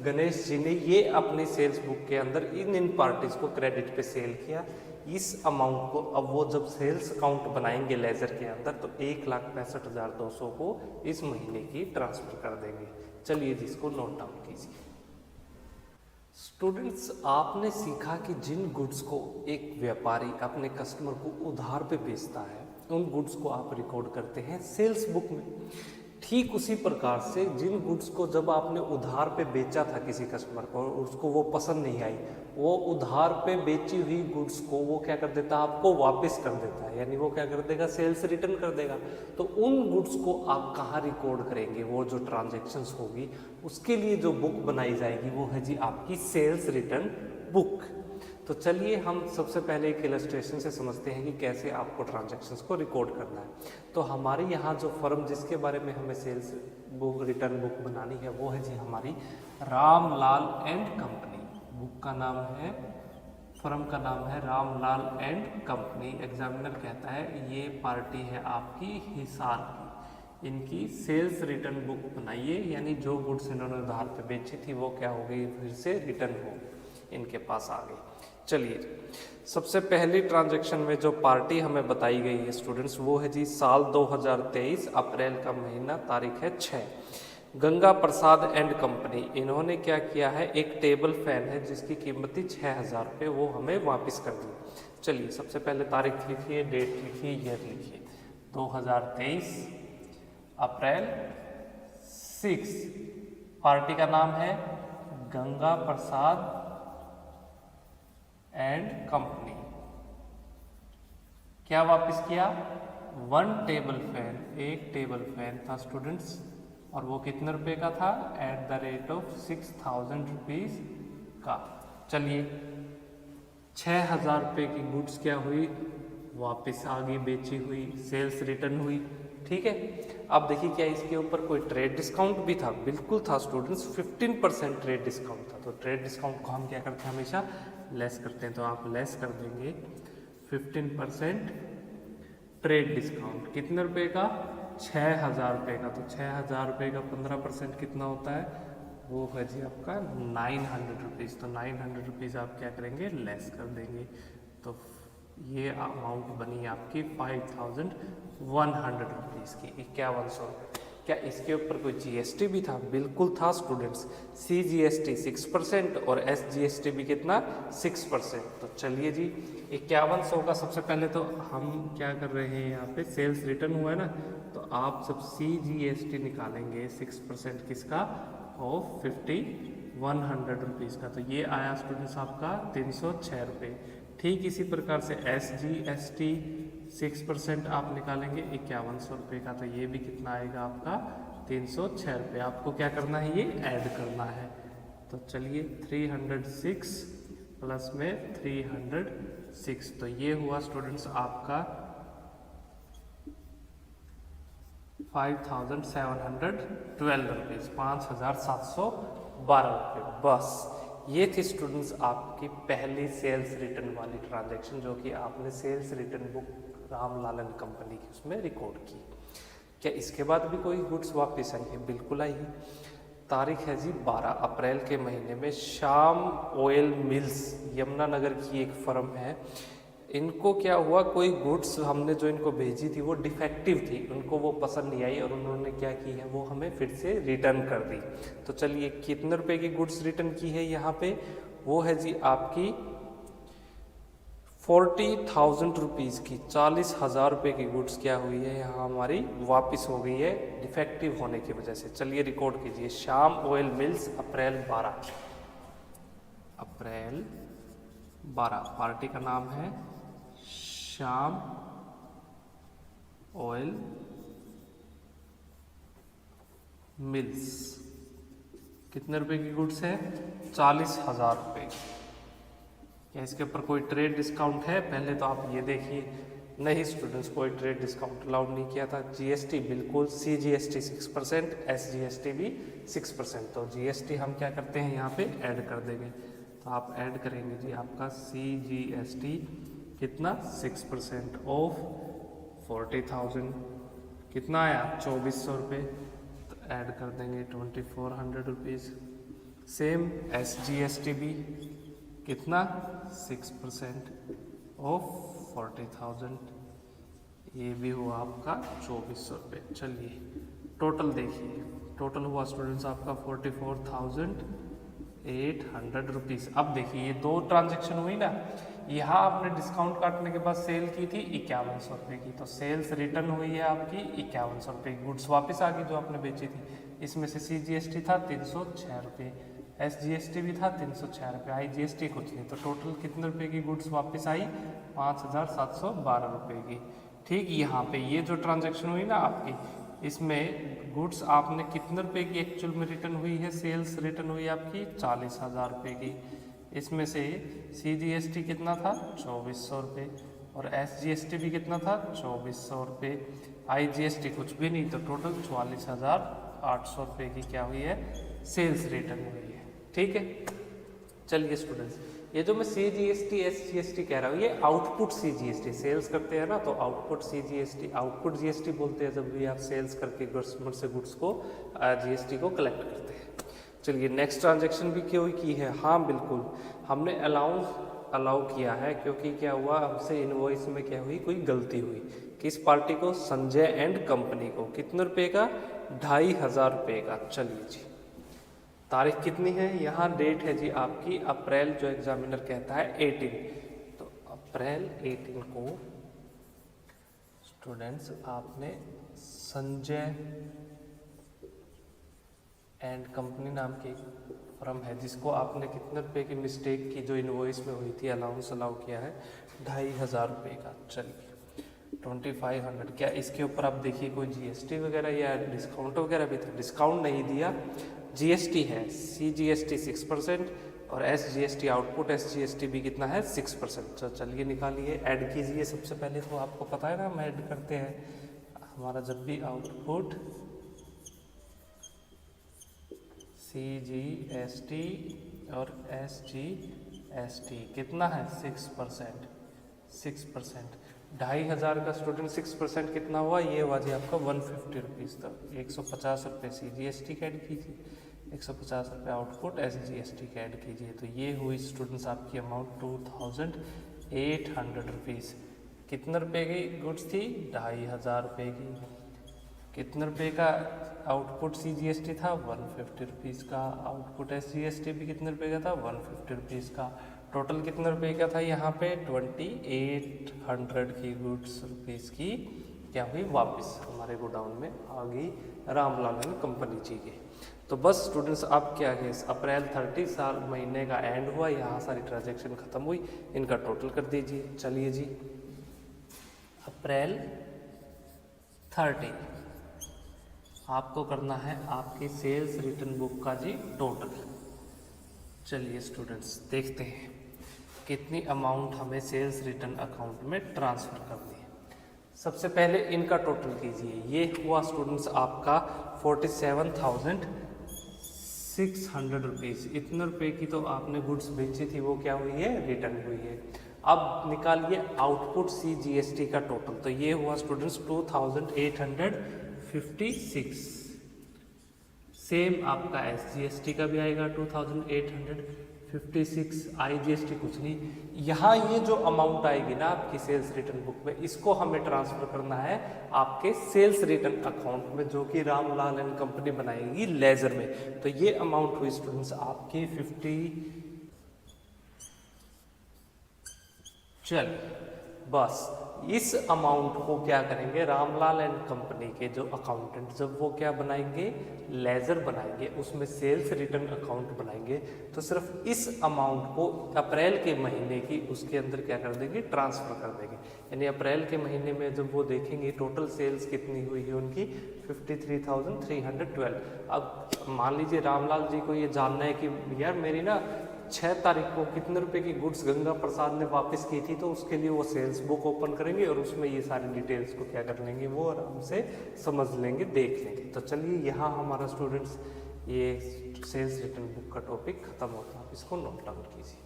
गणेश जी ने ये अपनी सेल्स बुक के अंदर इन पार्टीज को क्रेडिट पे सेल किया। इस अमाउंट को अब वो जब सेल्स अकाउंट बनाएंगे लेजर के अंदर तो 1,65,200 को इस महीने की ट्रांसफर कर देंगे। चलिए जिसको नोट डाउन कीजिए। स्टूडेंट्स, आपने सीखा कि जिन गुड्स को एक व्यापारी अपने कस्टमर को उधार पे बेचता है उन गुड्स को आप रिकॉर्ड करते हैं सेल्स बुक में। ठीक उसी प्रकार से जिन गुड्स को जब आपने उधार पे बेचा था किसी कस्टमर को और उसको वो पसंद नहीं आई, वो उधार पे बेची हुई गुड्स को वो क्या कर देता है, आपको वापस कर देता है, यानी वो क्या कर देगा, सेल्स रिटर्न कर देगा। तो उन गुड्स को आप कहाँ रिकॉर्ड करेंगे, वो जो ट्रांजैक्शंस होगी उसके लिए जो बुक बनाई जाएगी वो है जी आपकी सेल्स रिटर्न बुक। तो चलिए हम सबसे पहले एक इलस्ट्रेशन से समझते हैं कि कैसे आपको ट्रांजैक्शंस को रिकॉर्ड करना है। तो हमारे यहाँ जो फर्म जिसके बारे में हमें सेल्स बुक रिटर्न बुक बनानी है वो है जी हमारी रामलाल एंड कंपनी। बुक का नाम है, फर्म का नाम है रामलाल एंड कंपनी। एग्जामिनर कहता है ये पार्टी है आपकी हिसार की, इनकी सेल्स रिटर्न बुक बनाइए, यानी जो गुड्स इन्होंने उधार पे बेची थी वो क्या हो गई, फिर से रिटर्न हो इनके पास आ गई। चलिए सबसे पहली ट्रांजैक्शन में जो पार्टी हमें बताई गई है स्टूडेंट्स वो है जी साल 2023 अप्रैल का महीना, तारीख है 6। गंगा प्रसाद एंड कंपनी, इन्होंने क्या किया है, एक टेबल फैन है जिसकी कीमत थी 6,000 रुपये, वो हमें वापस कर दी। चलिए सबसे पहले तारीख लिखिए, डेट लिखिए, ईयर लिखिए, 2023 अप्रैल 6। पार्टी का नाम है गंगा प्रसाद एंड कंपनी। क्या वापस किया, 1 टेबल फैन, एक टेबल फैन था स्टूडेंट्स, और वो कितने रुपए का था, @6,000 रुपीज का। चलिए 6,000 रुपये की गुड्स क्या हुई, वापस आ गई, बेची हुई, सेल्स रिटर्न हुई। ठीक है, अब देखिए क्या इसके ऊपर कोई ट्रेड डिस्काउंट भी था, बिल्कुल था स्टूडेंट्स, 15% ट्रेड डिस्काउंट था। तो ट्रेड डिस्काउंट को हम क्या करते हैं, हमेशा लेस करते हैं, तो आप लेस कर देंगे 15% ट्रेड डिस्काउंट। कितने रुपए का, 6,000 रुपये का। तो 6,000 रुपये का 15% कितना होता है, वो है जी आपका 900 रुपीज़। तो 900 रुपीज़ आप क्या करेंगे, लेस कर देंगे। तो ये अमाउंट बनी आपकी 5,100 रुपीज़ की, 5100। क्या इसके ऊपर कोई जीएसटी भी था, बिल्कुल था स्टूडेंट्स, CGST 6% और SGST भी कितना, 6%। तो चलिए जी 5100 का सबसे पहले तो हम क्या कर रहे हैं, यहाँ पे सेल्स रिटर्न हुआ है ना, तो आप सब CGST निकालेंगे 6% किसका, ऑफ 5,100 रुपीज़ का। तो ये आया स्टूडेंट्स आपका 306 रुपये। ठीक इसी प्रकार से SGST 6% आप निकालेंगे 5,100 रुपये का, तो ये भी कितना आएगा आपका 306 रुपये। आपको क्या करना है, ये ऐड करना है। तो चलिए 306 प्लस में 306, तो ये हुआ स्टूडेंट्स आपका 5,712 रुपीज़, 5,712 रुपये। बस ये थी स्टूडेंट्स आपकी पहली सेल्स रिटर्न वाली ट्रांजैक्शन, जो कि आपने सेल्स रिटर्न बुक रामलालन कंपनी की उसमें रिकॉर्ड की। क्या इसके बाद भी कोई गुड्स वापस आई है, बिल्कुल आई है। तारीख है जी 12 अप्रैल के महीने में श्याम ऑयल मिल्स, यमुनानगर की एक फर्म है, इनको क्या हुआ, कोई गुड्स हमने जो इनको भेजी थी वो डिफेक्टिव थी, उनको वो पसंद नहीं आई और उन्होंने क्या की है, वो हमें फिर से रिटर्न कर दी। तो चलिए कितने रुपए की गुड्स रिटर्न की है यहाँ पे, वो है जी आपकी 40,000 रुपीज़ की, 40,000 रुपये की गुड्स क्या हुई है यहाँ हमारी वापस हो गई है डिफेक्टिव होने की वजह से। चलिए रिकॉर्ड कीजिए, श्याम ऑयल मिल्स अप्रैल 12, पार्टी का नाम है श्याम ऑयल मिल्स। कितने रुपए की गुड्स है, 40,000 रुपये। क्या इसके ऊपर कोई ट्रेड डिस्काउंट है, पहले तो आप ये देखिए, नहीं स्टूडेंट्स कोई ट्रेड डिस्काउंट अलाउड नहीं किया था। जीएसटी बिल्कुल, CGST 6%, SGST भी 6%। तो GST हम क्या करते हैं यहाँ पे ऐड कर देंगे, तो आप ऐड करेंगे जी आपका CGST कितना, 6% ऑफ 40,000 कितना आया 2400 रुपये, तो ऐड कर देंगे 2400 रुपीज़। सेम SGST भी कितना 6% ऑफ 40,000, ये भी हुआ आपका 2400 रुपये। चलिए टोटल देखिए, टोटल हुआ स्टूडेंट्स आपका 44,800 रुपीज़। अब देखिए ये दो ट्रांजेक्शन हुई ना, यहाँ आपने डिस्काउंट काटने के बाद सेल की थी 5100 रुपये की, तो सेल्स रिटर्न हुई है आपकी 5100 रुपये की, गुड्स वापस आ गई जो आपने बेची थी। इसमें से CGST था 306 रुपये, SGST भी था 306 रुपये, IGST कुछ नहीं, तो टोटल कितने रुपए की गुड्स वापस आई 5,712 रुपये की। ठीक, यहाँ पे ये जो ट्रांजैक्शन हुई ना आपकी, इसमें गुड्स आपने कितने रुपए की एक्चुअल में रिटर्न हुई है, सेल्स रिटर्न हुई आपकी 40,000 रुपये की। इसमें से CGST कितना था 2400 रुपये, और SGST भी कितना था 2400 रुपये, IGST कुछ भी नहीं, तो टोटल 44,800 रुपये की क्या हुई है, सेल्स रिटर्न हुई है। ठीक है, चलिए स्टूडेंट्स, ये जो मैं CGST SGST कह रहा हूँ, ये आउटपुट CGST, सेल्स करते हैं ना तो आउटपुट CGST, आउटपुट GST बोलते हैं जब भी आप सेल्स करके कस्टमर से गुड्स को GST को कलेक्ट करते हैं। चलिए नेक्स्ट ट्रांजेक्शन भी क्यों की है, हाँ बिल्कुल हमने अलाउ किया है, क्योंकि क्या हुआ हमसे इनवॉइस में क्या हुई, कोई गलती हुई। किस पार्टी को, संजय एंड कंपनी को, कितने रुपए का 2,500 रुपये का। चलिए जी, तारीख कितनी है, यहाँ डेट है जी आपकी अप्रैल, जो एग्जामिनर कहता है 18, तो अप्रैल 18 को स्टूडेंट्स आपने संजय एंड कंपनी नाम की फर्म है, जिसको आपने कितने रुपए की मिस्टेक की जो इनवॉइस में हुई थी, अलाउ किया है 2,500 रुपये का। चलिए 2500, क्या इसके ऊपर आप देखिए कोई GST वगैरह या डिस्काउंट वगैरह भी था, डिस्काउंट नहीं दिया, GST है, CGST 6% और SGST आउटपुट SGST भी कितना है 6%। तो चलिए निकालिए, ऐड कीजिए। सबसे पहले तो आपको पता है ना हम ऐड करते हैं, हमारा जब भी आउटपुट CGST और SGST कितना है 6%, 2,500 का स्टूडेंट 6% कितना हुआ, ये हुआ जी आपका 150 रुपीज़। तो 150 रुपये CGST का ऐड कीजिए, 150 रुपये आउटपुट SGST का ऐड कीजिए, तो ये हुई स्टूडेंट्स आपकी अमाउंट 2,800 रुपीज़। कितने रुपए की गुड्स थी, 2,500 रुपये की। कितने रुपए का आउटपुट CGST था, 150 रुपीज़ का। आउटपुट SGST भी कितने रुपए का था, 150 रुपीज़ का। टोटल कितने रुपए का था यहाँ पे, 2,800 की गुड्स रुपीज़ की क्या हुई, वापस हमारे गोडाउन में आ गई रामलाल एंड कंपनी जी के। तो बस स्टूडेंट्स अब क्या है, अप्रैल 30 साल महीने का एंड हुआ, यहाँ सारी ट्रांजेक्शन खत्म हुई, इनका टोटल कर दीजिए। चलिए जी, अप्रैल 30 आपको करना है आपकी सेल्स रिटर्न बुक का जी टोटल। चलिए स्टूडेंट्स देखते हैं कितनी अमाउंट हमें सेल्स रिटर्न अकाउंट में ट्रांसफ़र करनी है। सबसे पहले इनका टोटल कीजिए, ये हुआ स्टूडेंट्स आपका 47,600 रुपीज़। इतने रुपए की तो आपने गुड्स बेची थी, वो क्या हुई है, रिटर्न हुई है। अब निकालिए आउटपुट CGST का टोटल, तो ये हुआ स्टूडेंट्स 2,856। सेम आपका SGST का भी आएगा 2,856, IGST कुछ नहीं। यहाँ ये जो अमाउंट आएगी ना आपकी सेल्स रिटर्न बुक में, इसको हमें ट्रांसफर करना है आपके सेल्स रिटर्न अकाउंट में, जो कि रामलाल एंड कंपनी बनाएगी लेजर में। तो ये अमाउंट हुई स्टूडेंट्स आपकी 50। चल बस इस अमाउंट को क्या करेंगे, रामलाल एंड कंपनी के जो अकाउंटेंट जब वो क्या बनाएंगे, लेजर बनाएंगे, उसमें सेल्स रिटर्न अकाउंट बनाएंगे, तो सिर्फ इस अमाउंट को अप्रैल के महीने की उसके अंदर क्या कर देंगे, ट्रांसफ़र कर देंगे। यानी अप्रैल के महीने में जब वो देखेंगे टोटल सेल्स कितनी हुई है उनकी 53,312। अब मान लीजिए रामलाल जी को ये जानना है कि यार मेरी ना 6 तारीख को कितने रुपए की गुड्स गंगा प्रसाद ने वापस की थी, तो उसके लिए वो सेल्स बुक ओपन करेंगे और उसमें ये सारी डिटेल्स को क्या कर लेंगे, वो आराम से समझ लेंगे, देख लेंगे। तो चलिए यहाँ हमारा स्टूडेंट्स ये सेल्स रिटर्न बुक का टॉपिक खत्म होता है, आप इसको नोट डाउन कीजिए।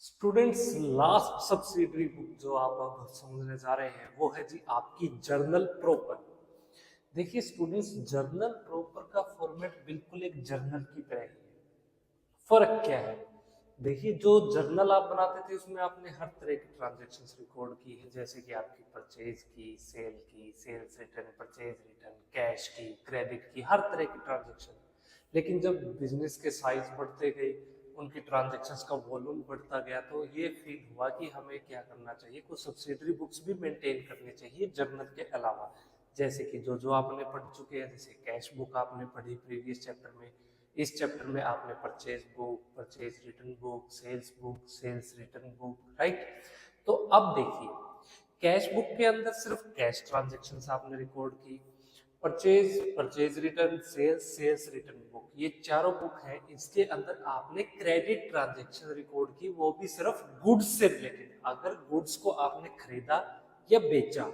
स्टूडेंट्स लास्ट सब्सिडरी बुक जो आप अब समझने जा रहे हैं वो है जी आपकी जर्नल प्रॉपर। देखिए स्टूडेंट्स, जर्नल प्रॉपर का फॉर्मेट बिल्कुल एक जर्नल की तरह ही है। फर्क क्या है? देखिए, जो जर्नल आप बनाते थे उसमें आपने हर तरह की ट्रांजैक्शंस रिकॉर्ड की है, जैसे कि आपकी परचेज की, sales return, purchase return, cash की, क्रेडिट की, हर तरह की ट्रांजैक्शन। लेकिन जब बिजनेस के साइज बढ़ते गए, उनकी ट्रांजैक्शंस का वॉल्यूम बढ़ता गया, तो ये फील हुआ कि हमें क्या करना चाहिए, कुछ सब्सिडरी बुक्स भी मेंटेन करनी चाहिए जर्नल के अलावा। जैसे कि जो आपने पढ़ चुके हैं, जैसे कैश बुक आपने पढ़ी प्रीवियस चैप्टर में, इस चैप्टर में आपने purchase book, purchase return book, sales return book, right. तो अब देखिए, कैश बुक के अंदर सिर्फ कैश ट्रांजैक्शंस आपने रिकॉर्ड की, purchase, purchase return, sales return book, ये चारों बुक है, इसके अंदर आपने क्रेडिट ट्रांजैक्शन रिकॉर्ड की, वो भी सिर्फ गुड्स से रिलेटेड। अगर गुड्स को आपने खरीदा या बेचा,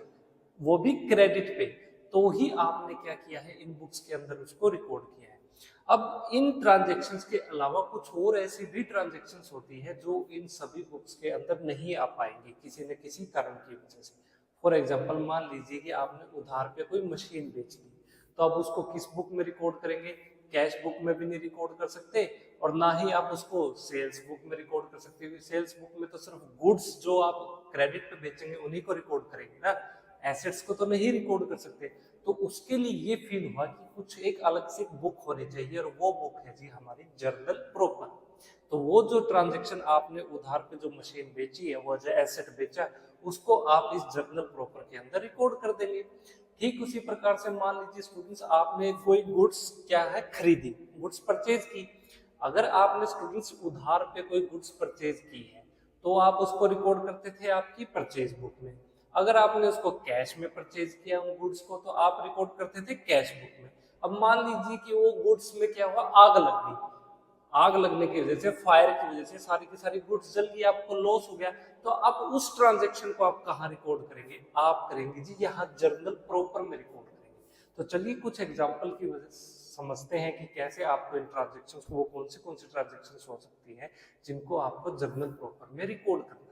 वो भी क्रेडिट पे, तो ही आपने क्या किया है, इन बुक्स के अंदर उसको रिकॉर्ड किया है। अब इन ट्रांजैक्शंस के अलावा कुछ और ऐसी भी ट्रांजैक्शंस होती है जो इन सभी बुक्स के अंदर नहीं आ पाएंगी किसी न किसी कारण की वजह से। फॉर एग्जाम्पल, मान लीजिए कि आपने उधार पे कोई मशीन बेच दी, तो आप उसको किस बुक में रिकॉर्ड करेंगे? कैश बुक में भी नहीं रिकॉर्ड कर सकते, और ना ही आप उसको सेल्स बुक में रिकॉर्ड कर सकते हो। सेल्स बुक में तो सिर्फ गुड्स जो आप क्रेडिट पे बेचेंगे उन्हीं को रिकॉर्ड करेंगे ना, एसेट्स को तो नहीं रिकॉर्ड कर सकते। तो उसके लिए ये फील हुआ कि कुछ एक अलग से बुक होनी चाहिए, और वो बुक है जी हमारी जर्नल प्रॉपर। तो वो जो ट्रांजैक्शन आपने उधार पे जो मशीन बेची है, वो जो एसेट बेचा, उसको आप इस जर्नल प्रॉपर के अंदर रिकॉर्ड कर देंगे। ठीक उसी प्रकार से मान लीजिए स्टूडेंट्स, आपने कोई गुड्स क्या है खरीदी, गुड्स परचेज की। अगर आपने स्टूडेंट्स उधार पे कोई गुड्स परचेज की है, तो आप उसको रिकॉर्ड करते थे आपकी परचेज बुक में। अगर आपने उसको कैश में परचेज किया उन गुड्स को, तो आप रिकॉर्ड करते थे कैश बुक में। अब मान लीजिए कि वो गुड्स में क्या हुआ, आग लग गई, आग लगने की वजह से, फायर की वजह से सारी की सारी गुड्स जल गई, आपको लॉस हो गया। तो अब उस ट्रांजैक्शन को आप कहाँ रिकॉर्ड करेंगे? आप करेंगे जी यहाँ जर्नल प्रॉपर में रिकॉर्ड करेंगे। तो चलिए कुछ एग्जांपल की वजह से समझते हैं कि कैसे आपको इन ट्रांजैक्शंस को, वो कौन सी ट्रांजैक्शंस हो सकती है जिनको आपको जर्नल प्रॉपर में रिकॉर्ड करना है।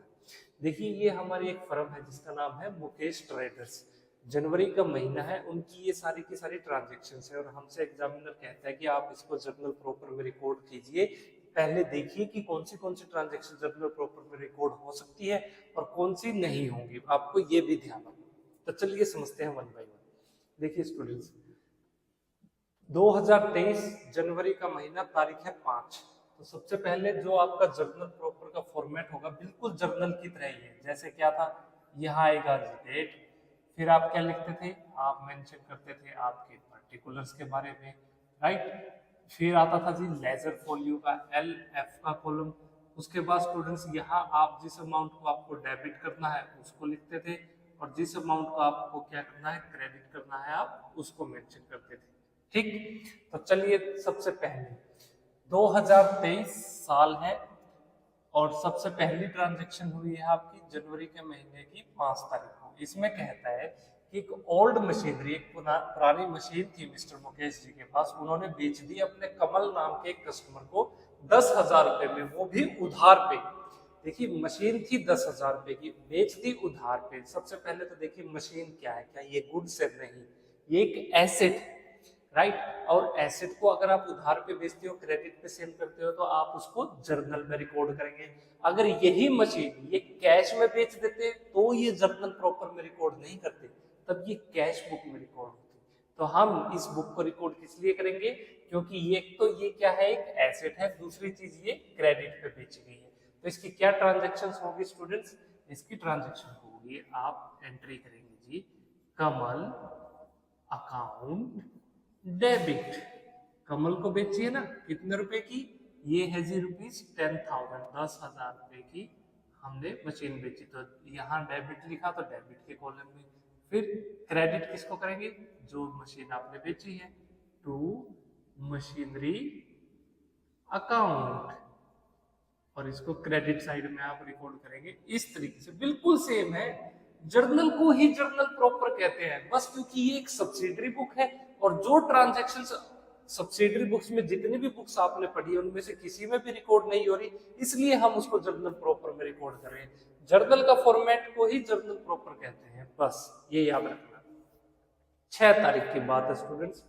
देखिए, ये हमारी एक फर्म है जिसका नाम है मुकेश ट्रेडर्स। जनवरी का महीना है, उनकी ये सारी की सारी ट्रांजैक्शंस है, और हमसे एग्जामिनर कहता है कि आप इसको जर्नल प्रॉपर में रिकॉर्ड कीजिए। पहले देखिए कि कौन सी ट्रांजैक्शन जर्नल प्रॉपर में रिकॉर्ड हो सकती है और कौन सी नहीं होंगी, आपको ये भी ध्यान रखना। तो चलिए समझते हैं वन बाय वन। देखिए स्टूडेंट्स, 2023 जनवरी का महीना, तारीख है 5। तो सबसे पहले जो आपका जर्नल प्रॉपर का फॉर्मेट होगा, बिल्कुल जर्नल की तरह ही है। जैसे क्या था, यहाँ आएगा डेट, फिर आप क्या लिखते थे, आप मेंशन करते थे आपके पर्टिकुलर्स के बारे में, राइट। फिर आता था जी लेजर फॉल्यू का LF का कॉलम। उसके बाद स्टूडेंट्स, यहाँ आप जिस अमाउंट को आपको डेबिट करना है उसको लिखते थे, और जिस अमाउंट को आपको क्या करना है, क्रेडिट करना है, आप उसको मेंशन करते थे। ठीक। तो चलिए, सबसे पहले 2023 साल है, और सबसे पहली ट्रांजैक्शन हुई है आपकी जनवरी के महीने की 5 तारीख को। इसमें कहता है कि एक ओल्ड मशीनरी, एक पुरानी मशीन थी मिस्टर मुकेश जी के पास, उन्होंने बेच दी अपने कमल नाम के एक कस्टमर को 10,000 रुपए में, वो भी उधार पे। देखिए, मशीन थी 10,000 रुपए की, बेच दी उधार पे। सबसे पहले तो देखिए मशीन क्या है, क्या ये गुड्स है? नहीं, ये एक एसेट है, राइट। और एसेट को अगर आप उधार पे बेचते हो, क्रेडिट पे सेल करते हो, तो आप उसको जर्नल में रिकॉर्ड करेंगे। अगर यही मशीन ये कैश में बेच देते, तो ये जर्नल प्रॉपर में रिकॉर्ड नहीं करते, तब ये कैश बुक में रिकॉर्ड होती। तो हम इस बुक को रिकॉर्ड किस लिए करेंगे? क्योंकि ये तो ये क्या है, एक एसेट है, दूसरी चीज ये क्रेडिट पे बेची गई है। तो इसकी क्या ट्रांजेक्शन होगी स्टूडेंट्स? इसकी ट्रांजेक्शन होगी, आप एंट्री करेंगे जी, कमल अकाउंट डेबिट। कमल को बेची है ना, कितने रुपए की? ये है जी ₹10,000, 10,000 रुपए की हमने मशीन बेची। तो यहाँ डेबिट लिखा तो डेबिट के कॉलम में। फिर क्रेडिट किसको करेंगे? जो मशीन आपने बेची है, टू मशीनरी अकाउंट, और इसको क्रेडिट साइड में आप रिकॉर्ड करेंगे। इस तरीके से बिल्कुल सेम है, जर्नल को ही जर्नल प्रॉपर कहते हैं, बस क्योंकि ये एक सब्सिडरी बुक है, और जो ट्रांजैक्शंस सब्सिडरी बुक्स में, जितनी भी बुक्स आपने पढ़ी है उनमें से किसी में भी रिकॉर्ड नहीं हो रही, इसलिए हम उसको जर्नल प्रॉपर में रिकॉर्ड कर रहे हैं। जर्नल का फॉर्मेट को ही जर्नल प्रॉपर कहते हैं, बस ये याद रखना। 6 तारीख की बात है स्टूडेंट्स।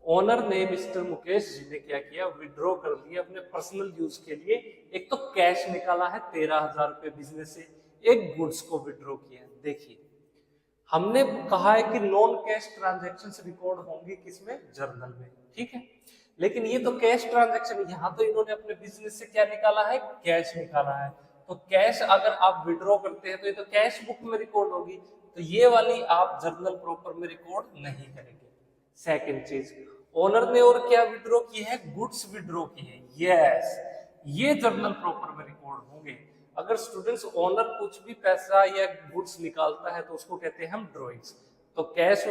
ओनर ने मिस्टर मुकेश जी ने क्या किया, विड्रॉ कर लिया अपने पर्सनल यूज के लिए। एक तो कैश निकाला है 13,000 रुपए बिजनेस से, एक गुड्स को विड्रॉ किया। देखिए हमने कहा है कि नॉन कैश ट्रांजैक्शंस रिकॉर्ड होंगी किसमें, जर्नल में, ठीक है। लेकिन ये तो कैश ट्रांजैक्शन, यहाँ तो इन्होंने अपने बिजनेस से क्या निकाला है, कैश निकाला है। तो कैश अगर आप विड्रॉ करते हैं तो ये तो कैश बुक में रिकॉर्ड होगी, तो ये वाली आप जर्नल प्रॉपर में रिकॉर्ड नहीं करेंगे। सेकंड चीज, ओनर ने और क्या विड्रॉ की है, गुड्स विड्रॉ की है। यस, ये जर्नल प्रॉपर में रिकॉर्ड होंगे। अगर स्टूडेंट्स ओनर कुछ भी पैसा या गुड्स निकालता है तो उसको कहते हैं हम ड्रॉइंग्स। तो कैश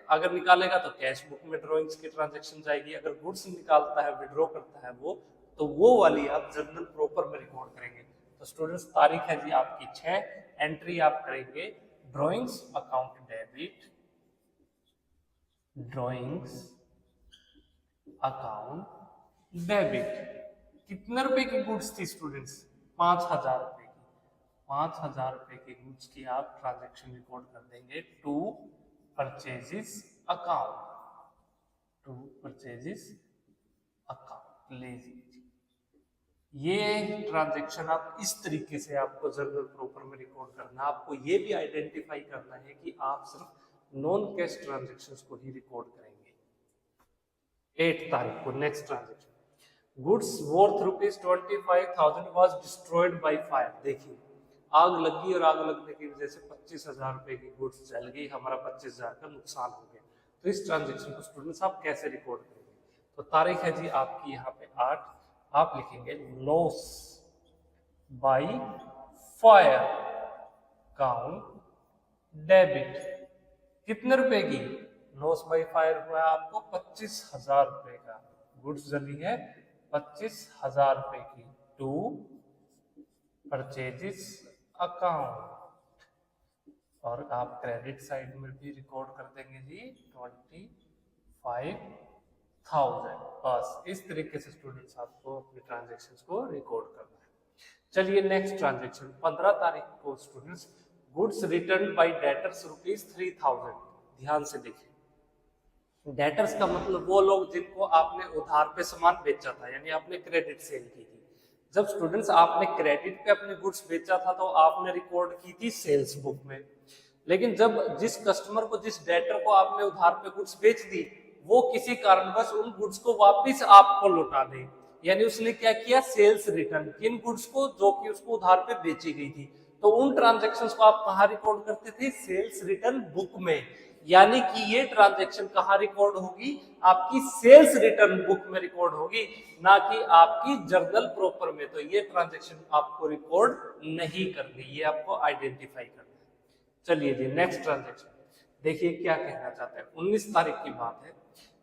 अगर निकालेगा तो कैश बुक में ड्रॉइंग्स की ट्रांजैक्शन जाएगी, अगर गुड्स निकालता है विड्रॉ करता है वो, तो वो वाली आप जर्नल प्रॉपर में रिकॉर्ड करेंगे। तो स्टूडेंट्स तारीख है जी आपकी 6, एंट्री आप करेंगे drawings account debit, drawings account debit. कितने रुपए की गुड्स थी स्टूडेंट्स, 5,000 रुपए की। 5,000 रुपए की गुड्स की आप ट्रांजैक्शन रिकॉर्ड कर देंगे to purchases account, to purchases account. लीजिए ये ट्रांजैक्शन आप इस तरीके से आपको जर्नल प्रॉपर में रिकॉर्ड करना। आपको ये भी आइडेंटिफाई करना है कि आप सिर्फ नॉन कैश ट्रांजैक्शंस को ही रिकॉर्ड करेंगे। 8 तारीख को next transaction, goods worth ₹25,000 was destroyed by fire. देखिए आग लगी और आग लगने की वजह से 25,000 रुपए की गुड्स जल गई, हमारा 25,000 का नुकसान हो गया। तो इस ट्रांजैक्शन को स्टूडेंट्स आप कैसे रिकॉर्ड करेंगे, तो तारीख है जी आपकी यहाँ पे 8, आप लिखेंगे loss by fire count debit. कितने रुपए की लॉस बाय फायर हुआ आपको, 25,000 रुपए का। गुड्स जली है 25,000 रुपए की, टू परचेजेस अकाउंट। और आप क्रेडिट साइड में भी रिकॉर्ड कर देंगे जी 25,000। बस इस तरीके से स्टूडेंट्स आपको अपने ट्रांजैक्शंस को रिकॉर्ड करना है। चलिए नेक्स्ट ट्रांजैक्शन 15 तारीख को students, goods return bye debtors ₹3,000। ध्यान से देखिए, डेटर्स का मतलब वो लोग जिनको आपने उधार पे सामान बेचा था, यानी आपने क्रेडिट सेल की थी। जब स्टूडेंट्स आपने क्रेडिट पे अपने गुड्स बेचा था तो आपने रिकॉर्ड की थी सेल्स बुक में। लेकिन जब जिस कस्टमर को, जिस डेटर को आपने उधार पे गुड्स बेच दी, वो किसी कारणवश उन गुड्स को वापस आपको लौटा दे, यानी उसने क्या किया, सेल्स रिटर्न। किन गुड्स को, जो कि उसको उधार पे बेची गई थी। तो उन ट्रांजैक्शंस को आप कहाँ रिकॉर्ड करते थे, सेल्स रिटर्न बुक में। यानी कि ये ट्रांजैक्शन कहाँ रिकॉर्ड होगी, आपकी सेल्स रिटर्न बुक में रिकॉर्ड होगी, ना कि आपकी जर्नल प्रॉपर में। तो ये ट्रांजैक्शन आपको रिकॉर्ड नहीं करनी, ये आपको आइडेंटिफाई करना है। चलिए जी नेक्स्ट ट्रांजैक्शन देखिए क्या कहना चाहते हैं। 19 तारीख की बात है,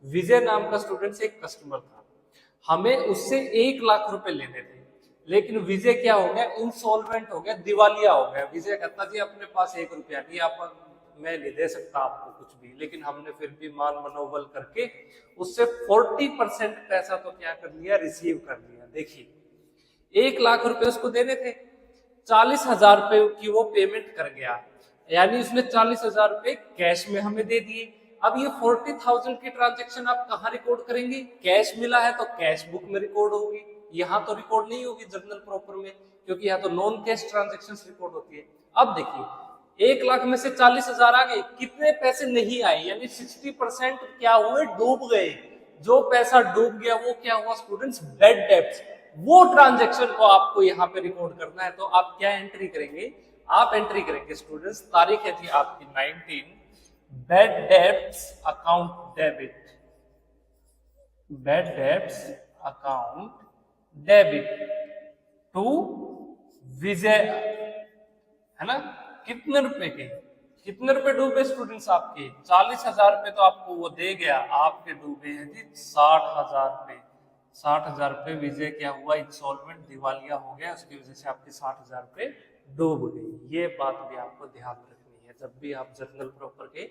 विजय नाम का स्टूडेंट एक कस्टमर था, हमें उससे 1 लाख रुपए लेने थे। लेकिन विजय क्या हो गया, इंसॉल्वेंट हो गया, दिवालिया हो गया। विजय कहता जी अपने पास 1 रुपया नहीं, आप मैं नहीं दे सकता आपको कुछ भी। लेकिन हमने फिर भी मान मनोबल करके उससे 40% पैसा तो क्या कर लिया, रिसीव कर लिया। देखिए 1 लाख रुपए उसको देने थे, 40,000 रुपए की वो पेमेंट कर गया, यानी उसने 40,000 रुपए कैश में हमें दे दिए। अब ये 40,000 की ट्रांजैक्शन आप कहाँ रिकॉर्ड करेंगे, कैश मिला है तो कैश बुक में रिकॉर्ड होगी, यहाँ तो रिकॉर्ड नहीं होगी जर्नल प्रॉपर में, क्योंकि यहाँ तो नॉन कैश ट्रांजैक्शंस रिकॉर्ड होती है। अब देखिए 1 लाख में से 40,000 आ गए, कितने पैसे नहीं आए, यानी 60% क्या हुए, डूब गए। जो पैसा डूब गया वो क्या हुआ स्टूडेंट्स, बैड डेब्ट्स। वो ट्रांजैक्शन को आपको यहाँ पे रिकॉर्ड करना है। तो आप क्या एंट्री करेंगे, आप एंट्री करेंगे स्टूडेंट्स, तारीख है थी आपकी 19, bad debts account debit, bad debts account debit to Vijay, है ना। कितने रुपए के, कितने रुपए डूबे स्टूडेंट्स आपके, 40,000 रुपए तो आपको वो दे गया, आपके डूबे हैं जी 60,000 रुपए। 60,000 रुपए विजय क्या हुआ, इंसॉल्वेंट, दिवालिया हो गया, उसकी वजह से आपके 60,000 रुपए डूब गई। ये बात भी आपको ध्यान रखनी है जब भी आप जर्नल प्रॉपर के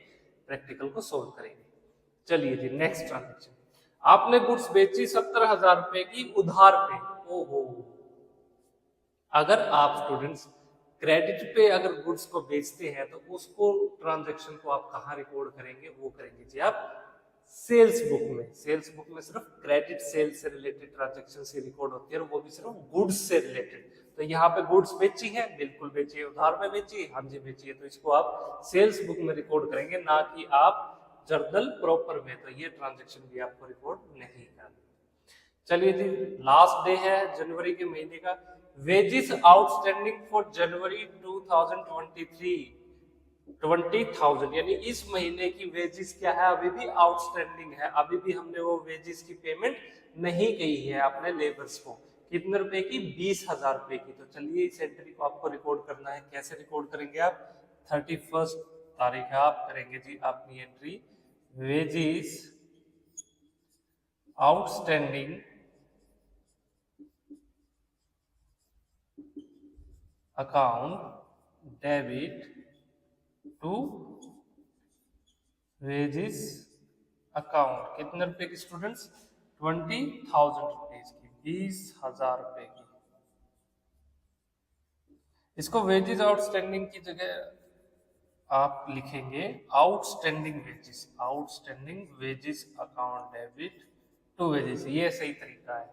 प्रैक्टिकल को सोल्व करेंगे। चलिए जी नेक्स्ट ट्रांजैक्शन, आपने गुड्स बेची 70,000 रुपए की उधार पे। ओहो, अगर आप स्टूडेंट्स क्रेडिट पे अगर गुड्स को बेचते हैं तो उसको ट्रांजैक्शन को आप कहाँ रिकॉर्ड करेंगे, वो करेंगे जी आप सेल्स बुक में। सेल्स बुक में सिर्फ क्रेडिट सेल्स से रिलेटेड ट्रांजैक्शन से रिकॉर्ड होती है और वो भी सिर्फ गुड्स से रिलेटेड। तो यहाँ पे गुड्स बेची है, बिल्कुल बेची है, उधार में बेची है, हाँ जी बेची है, तो इसको आप सेल्स बुक में रिकॉर्ड करेंगे, ना कि आप जर्नल प्रॉपर में। तो ये ट्रांजैक्शन भी आपको रिकॉर्ड नहीं करना। चलिए जी, लास्ट डे है जनवरी के महीने का। वेजेस आउटस्टैंडिंग फॉर जनवरी 2023 20,000, यानी इस महीने की वेजेस क्या है, अभी भी आउटस्टैंडिंग है, अभी भी हमने वो वेजेस की पेमेंट नहीं की है अपने लेबर्स को। कितने रुपए की? 20,000 रुपए की। तो चलिए इस एंट्री को आपको रिकॉर्ड करना है। कैसे रिकॉर्ड करेंगे आप? 31 तारीख आप करेंगे जी अपनी entry, wages outstanding account debit to wages account. कितने रुपए की स्टूडेंट्स? 20,000 रुपीज की, 20,000 रुपए की। इसको वेजेस आउटस्टैंडिंग की जगह आप लिखेंगे outstanding wages, outstanding wages account debit to wages. ये सही तरीका है।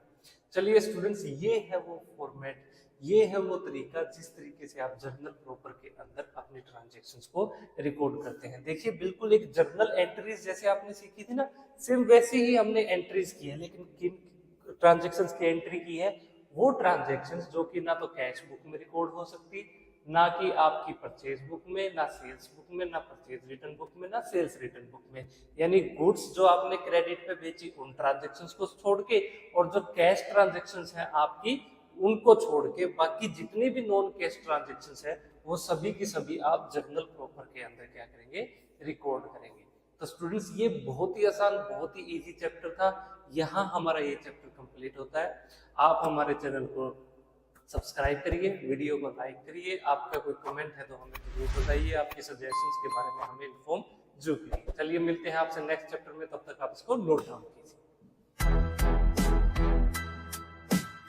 चलिए स्टूडेंट्स, ये है वो फॉर्मेट, ये है वो तरीका जिस तरीके से आप जर्नल प्रॉपर के अंदर अपने ट्रांजैक्शंस को रिकॉर्ड करते हैं। देखिए बिल्कुल एक जर्नल एंट्रीज जैसे आपने सीखी थी ना, सेम वैसे ही हमने एंट्रीज की है, लेकिन किन ट्रांजैक्शंस की एंट्री की है? वो ट्रांजैक्शंस जो कि ना तो कैश बुक में रिकॉर्ड हो सकती, ना कि आपकी परचेज बुक में, ना सेल्स बुक में, ना परचेज रिटर्न बुक में, ना सेल्स रिटर्न बुक में। यानी गुड्स जो आपने क्रेडिट पे बेची उन ट्रांजैक्शंस को छोड़ के, और जो कैश ट्रांजैक्शंस हैं आपकी उनको छोड़ के, बाकी जितनी भी नॉन कैश ट्रांजैक्शंस है वो सभी की सभी आप जर्नल प्रॉपर के अंदर क्या करेंगे? रिकॉर्ड करेंगे। तो स्टूडेंट्स ये बहुत ही आसान, बहुत ही इजी चैप्टर था। यहाँ हमारा ये चैप्टर कंप्लीट होता है। आप हमारे चैनल को सब्सक्राइब करिए, वीडियो को लाइक करिए, आपका कोई कमेंट है तो हमें जरूर बताइए, आपके सजेशंस के बारे में हमें इन्फॉर्म जरूर कीजिए। चलिए मिलते हैं आपसे नेक्स्ट चैप्टर में, तब तक आप इसको नोट डाउन कीजिए।